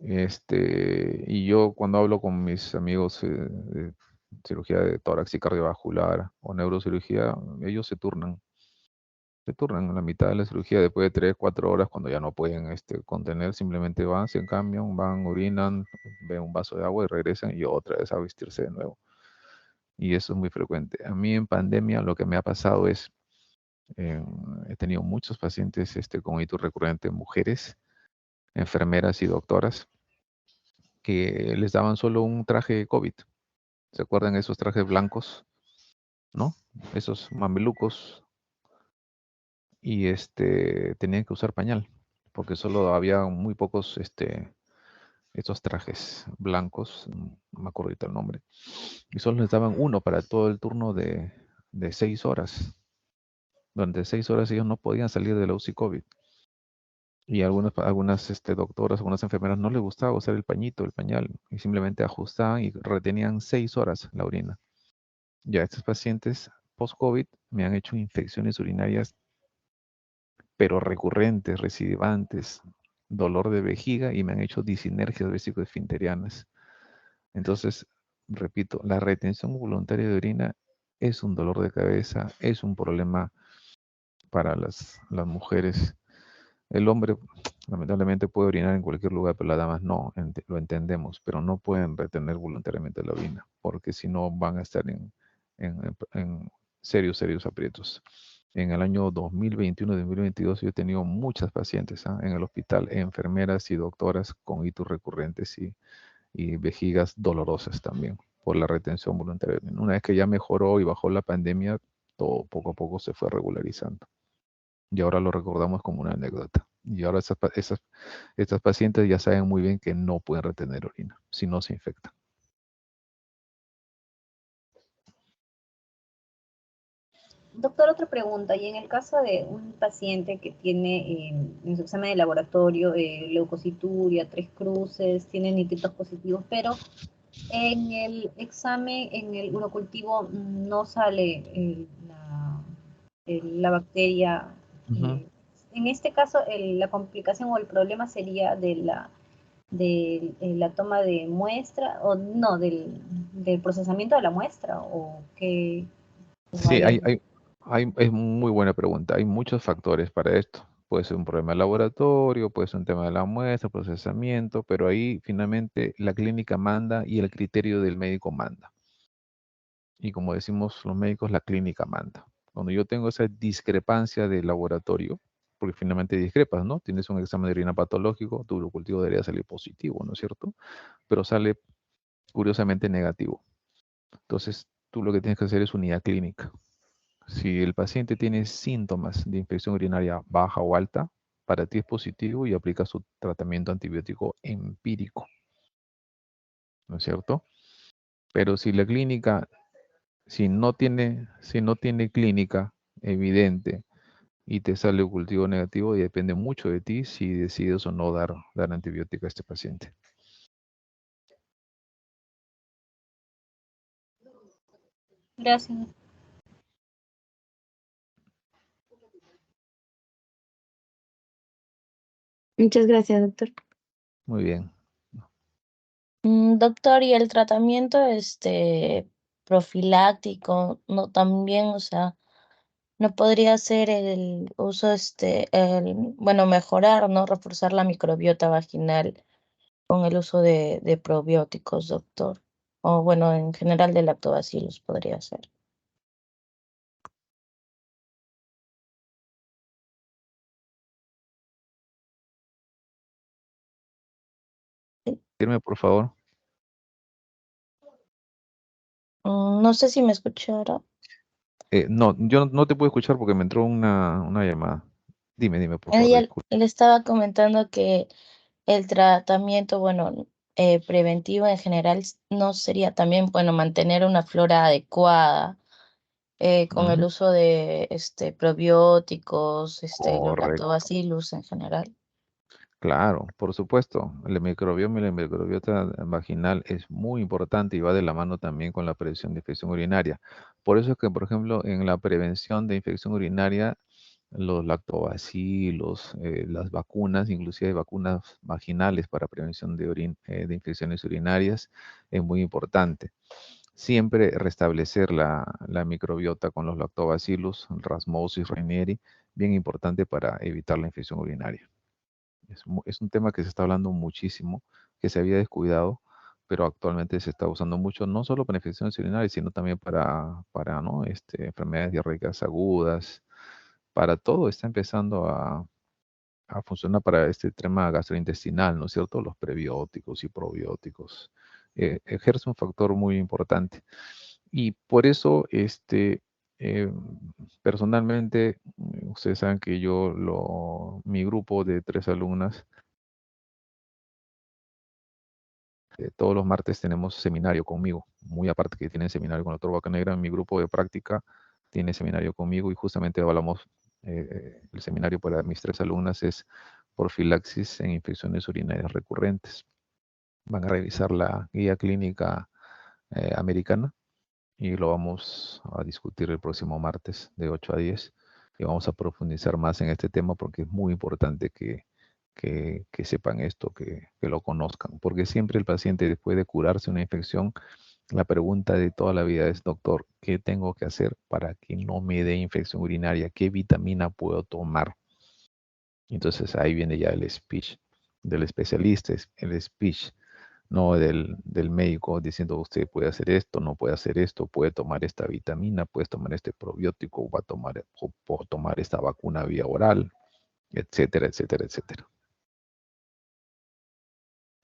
Y yo cuando hablo con mis amigos de cirugía de tórax y cardiovascular o neurocirugía, ellos se turnan. Se turnan a la mitad de la cirugía después de 3, 4 horas, cuando ya no pueden contener, simplemente van, se cambian, van, orinan, ven un vaso de agua y regresan y otra vez a vestirse de nuevo. Y eso es muy frecuente. A mí en pandemia lo que me ha pasado es, he tenido muchos pacientes con hito recurrente, mujeres, enfermeras y doctoras, que les daban solo un traje COVID. ¿Se acuerdan esos trajes blancos? ¿No? Esos mamelucos. Y tenían que usar pañal, porque solo había muy pocos estos trajes blancos, no me acuerdo ahorita el nombre, y solo les daban uno para todo el turno de 6 horas. Durante 6 horas ellos no podían salir de la UCI COVID. Y algunas doctoras, algunas enfermeras no les gustaba usar el pañito, el pañal, y simplemente ajustaban y retenían 6 horas la orina. Ya estos pacientes post-COVID me han hecho infecciones urinarias, pero recurrentes, recidivantes, dolor de vejiga y me han hecho disinergias vesículo-esfinterianas. Entonces, repito, la retención voluntaria de orina es un dolor de cabeza, es un problema para las mujeres. El hombre, lamentablemente, puede orinar en cualquier lugar, pero las damas no, lo entendemos, pero no pueden retener voluntariamente la orina, porque si no van a estar en serios aprietos. En el año 2021-2022 yo he tenido muchas pacientes en el hospital, enfermeras y doctoras con hitos recurrentes y vejigas dolorosas también por la retención voluntaria. Una vez que ya mejoró y bajó la pandemia, todo poco a poco se fue regularizando. Y ahora lo recordamos como una anécdota. Y ahora estas pacientes ya saben muy bien que no pueden retener orina, si no se infectan. Doctor, otra pregunta. Y en el caso de un paciente que tiene en su examen de laboratorio leucocituria, 3 cruces, tiene nitritos positivos, pero en el examen, en el urocultivo, no sale la bacteria. Ujú. En este caso, la complicación o el problema sería de la toma de muestra, o no, del procesamiento de la muestra, o que o Sí, hay algún... es muy buena pregunta. Hay muchos factores para esto. Puede ser un problema de laboratorio, puede ser un tema de la muestra, procesamiento, pero ahí finalmente la clínica manda y el criterio del médico manda. Y como decimos los médicos, la clínica manda. Cuando yo tengo esa discrepancia de laboratorio, porque finalmente discrepas, ¿no? Tienes un examen de orina patológico, tu urocultivo debería salir positivo, ¿no es cierto? Pero sale curiosamente negativo. Entonces, tú lo que tienes que hacer es unidad clínica. Si el paciente tiene síntomas de infección urinaria baja o alta, para ti es positivo y aplica su tratamiento antibiótico empírico, ¿no es cierto? Pero si la clínica, si no tiene clínica evidente y te sale un cultivo negativo, y depende mucho de ti si decides o no dar antibiótico a este paciente. Gracias. Muchas gracias, doctor. Muy bien. Doctor, y el tratamiento profiláctico, no también, o sea, no podría ser el uso, bueno, mejorar, ¿no? Reforzar la microbiota vaginal con el uso de probióticos, doctor. O bueno, en general de lactobacillus podría ser. Dime, por favor. No sé si me escuchará. No, yo no te puedo escuchar porque me entró una llamada. Dime, por favor, Ella disculpe. le estaba comentando que el tratamiento, bueno, preventivo en general no sería también, bueno, mantener una flora adecuada con el Ujú. uso de probióticos, los Correcto. lactobacillus en general. Claro, por supuesto. El microbioma y la microbiota vaginal es muy importante y va de la mano también con la prevención de infección urinaria. Por eso es que, por ejemplo, en la prevención de infección urinaria, los lactobacilos, las vacunas, inclusive vacunas vaginales para prevención de infecciones urinarias, es muy importante. siempre restablecer la microbiota con los lactobacillus, Rasmosis renieri, bien importante para evitar la infección urinaria. Es un tema que se está hablando muchísimo, que se había descuidado, pero actualmente se está usando mucho, no solo para infecciones urinarias, sino también para ¿no? Enfermedades diarreicas agudas, para todo está empezando a funcionar para este tema gastrointestinal, ¿no es cierto? Los prebióticos y probióticos ejerce un factor muy importante. Y por eso, eh, personalmente, ustedes saben que mi grupo de 3 alumnas, todos los martes tenemos seminario conmigo, muy aparte que tienen seminario con la doctora Vaca Negra, mi grupo de práctica tiene seminario conmigo y justamente hablamos, el seminario para mis 3 alumnas es profilaxis en infecciones urinarias recurrentes. Van a revisar la guía clínica americana y lo vamos a discutir el próximo martes de 8 a 10 y vamos a profundizar más en este tema porque es muy importante que sepan esto, que lo conozcan, porque siempre el paciente después de curarse una infección, la pregunta de toda la vida es, doctor, ¿qué tengo que hacer para que no me dé infección urinaria? ¿Qué vitamina puedo tomar? Entonces ahí viene ya el speech del especialista, el speech no del médico diciendo usted puede hacer esto, no puede hacer esto, puede tomar esta vitamina, puede tomar este probiótico, o tomar esta vacuna vía oral, etcétera, etcétera, etcétera.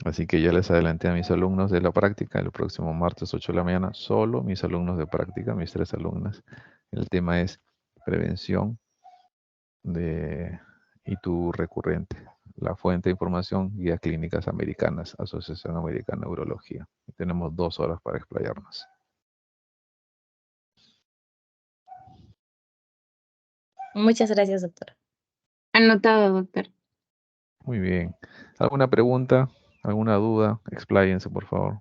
Así que ya les adelanté a mis alumnos de la práctica el próximo martes 8 de la mañana, solo mis alumnos de práctica, mis 3 alumnas. El tema es prevención de ITU recurrente. La fuente de información, guías clínicas americanas, Asociación Americana de Urología. Y tenemos 2 horas para explayarnos. Muchas gracias, doctora. Anotado, doctor. Muy bien. ¿Alguna pregunta? ¿Alguna duda? Expláyense, por favor.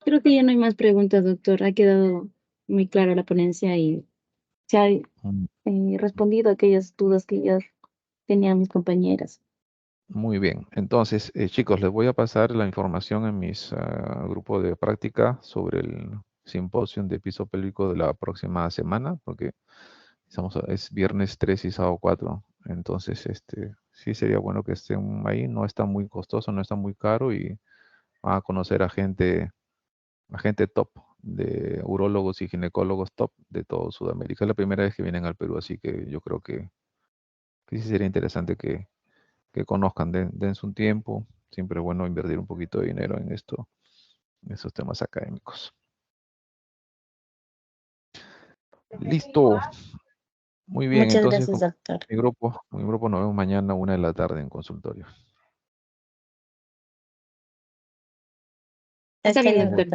Creo que ya no hay más preguntas, doctor. Ha quedado muy clara la ponencia y se ha respondido a aquellas dudas que ya tenían mis compañeras. Muy bien. Entonces, chicos, les voy a pasar la información en mis grupos de práctica sobre el simposio de piso pélvico de la próxima semana, porque es viernes 3 y sábado 4. Entonces, sí sería bueno que estén ahí. No está muy costoso, no está muy caro y van a conocer a gente top de urólogos y ginecólogos top de todo Sudamérica. Es la primera vez que vienen al Perú, así que yo creo que sí sería interesante que conozcan, dense un tiempo. Siempre es bueno invertir un poquito de dinero en esos temas académicos. Listo. Muy bien, Muchas entonces gracias, doctor. mi grupo nos vemos mañana 1 de la tarde en consultorio. Está Está bien, bien, doctor. doctor.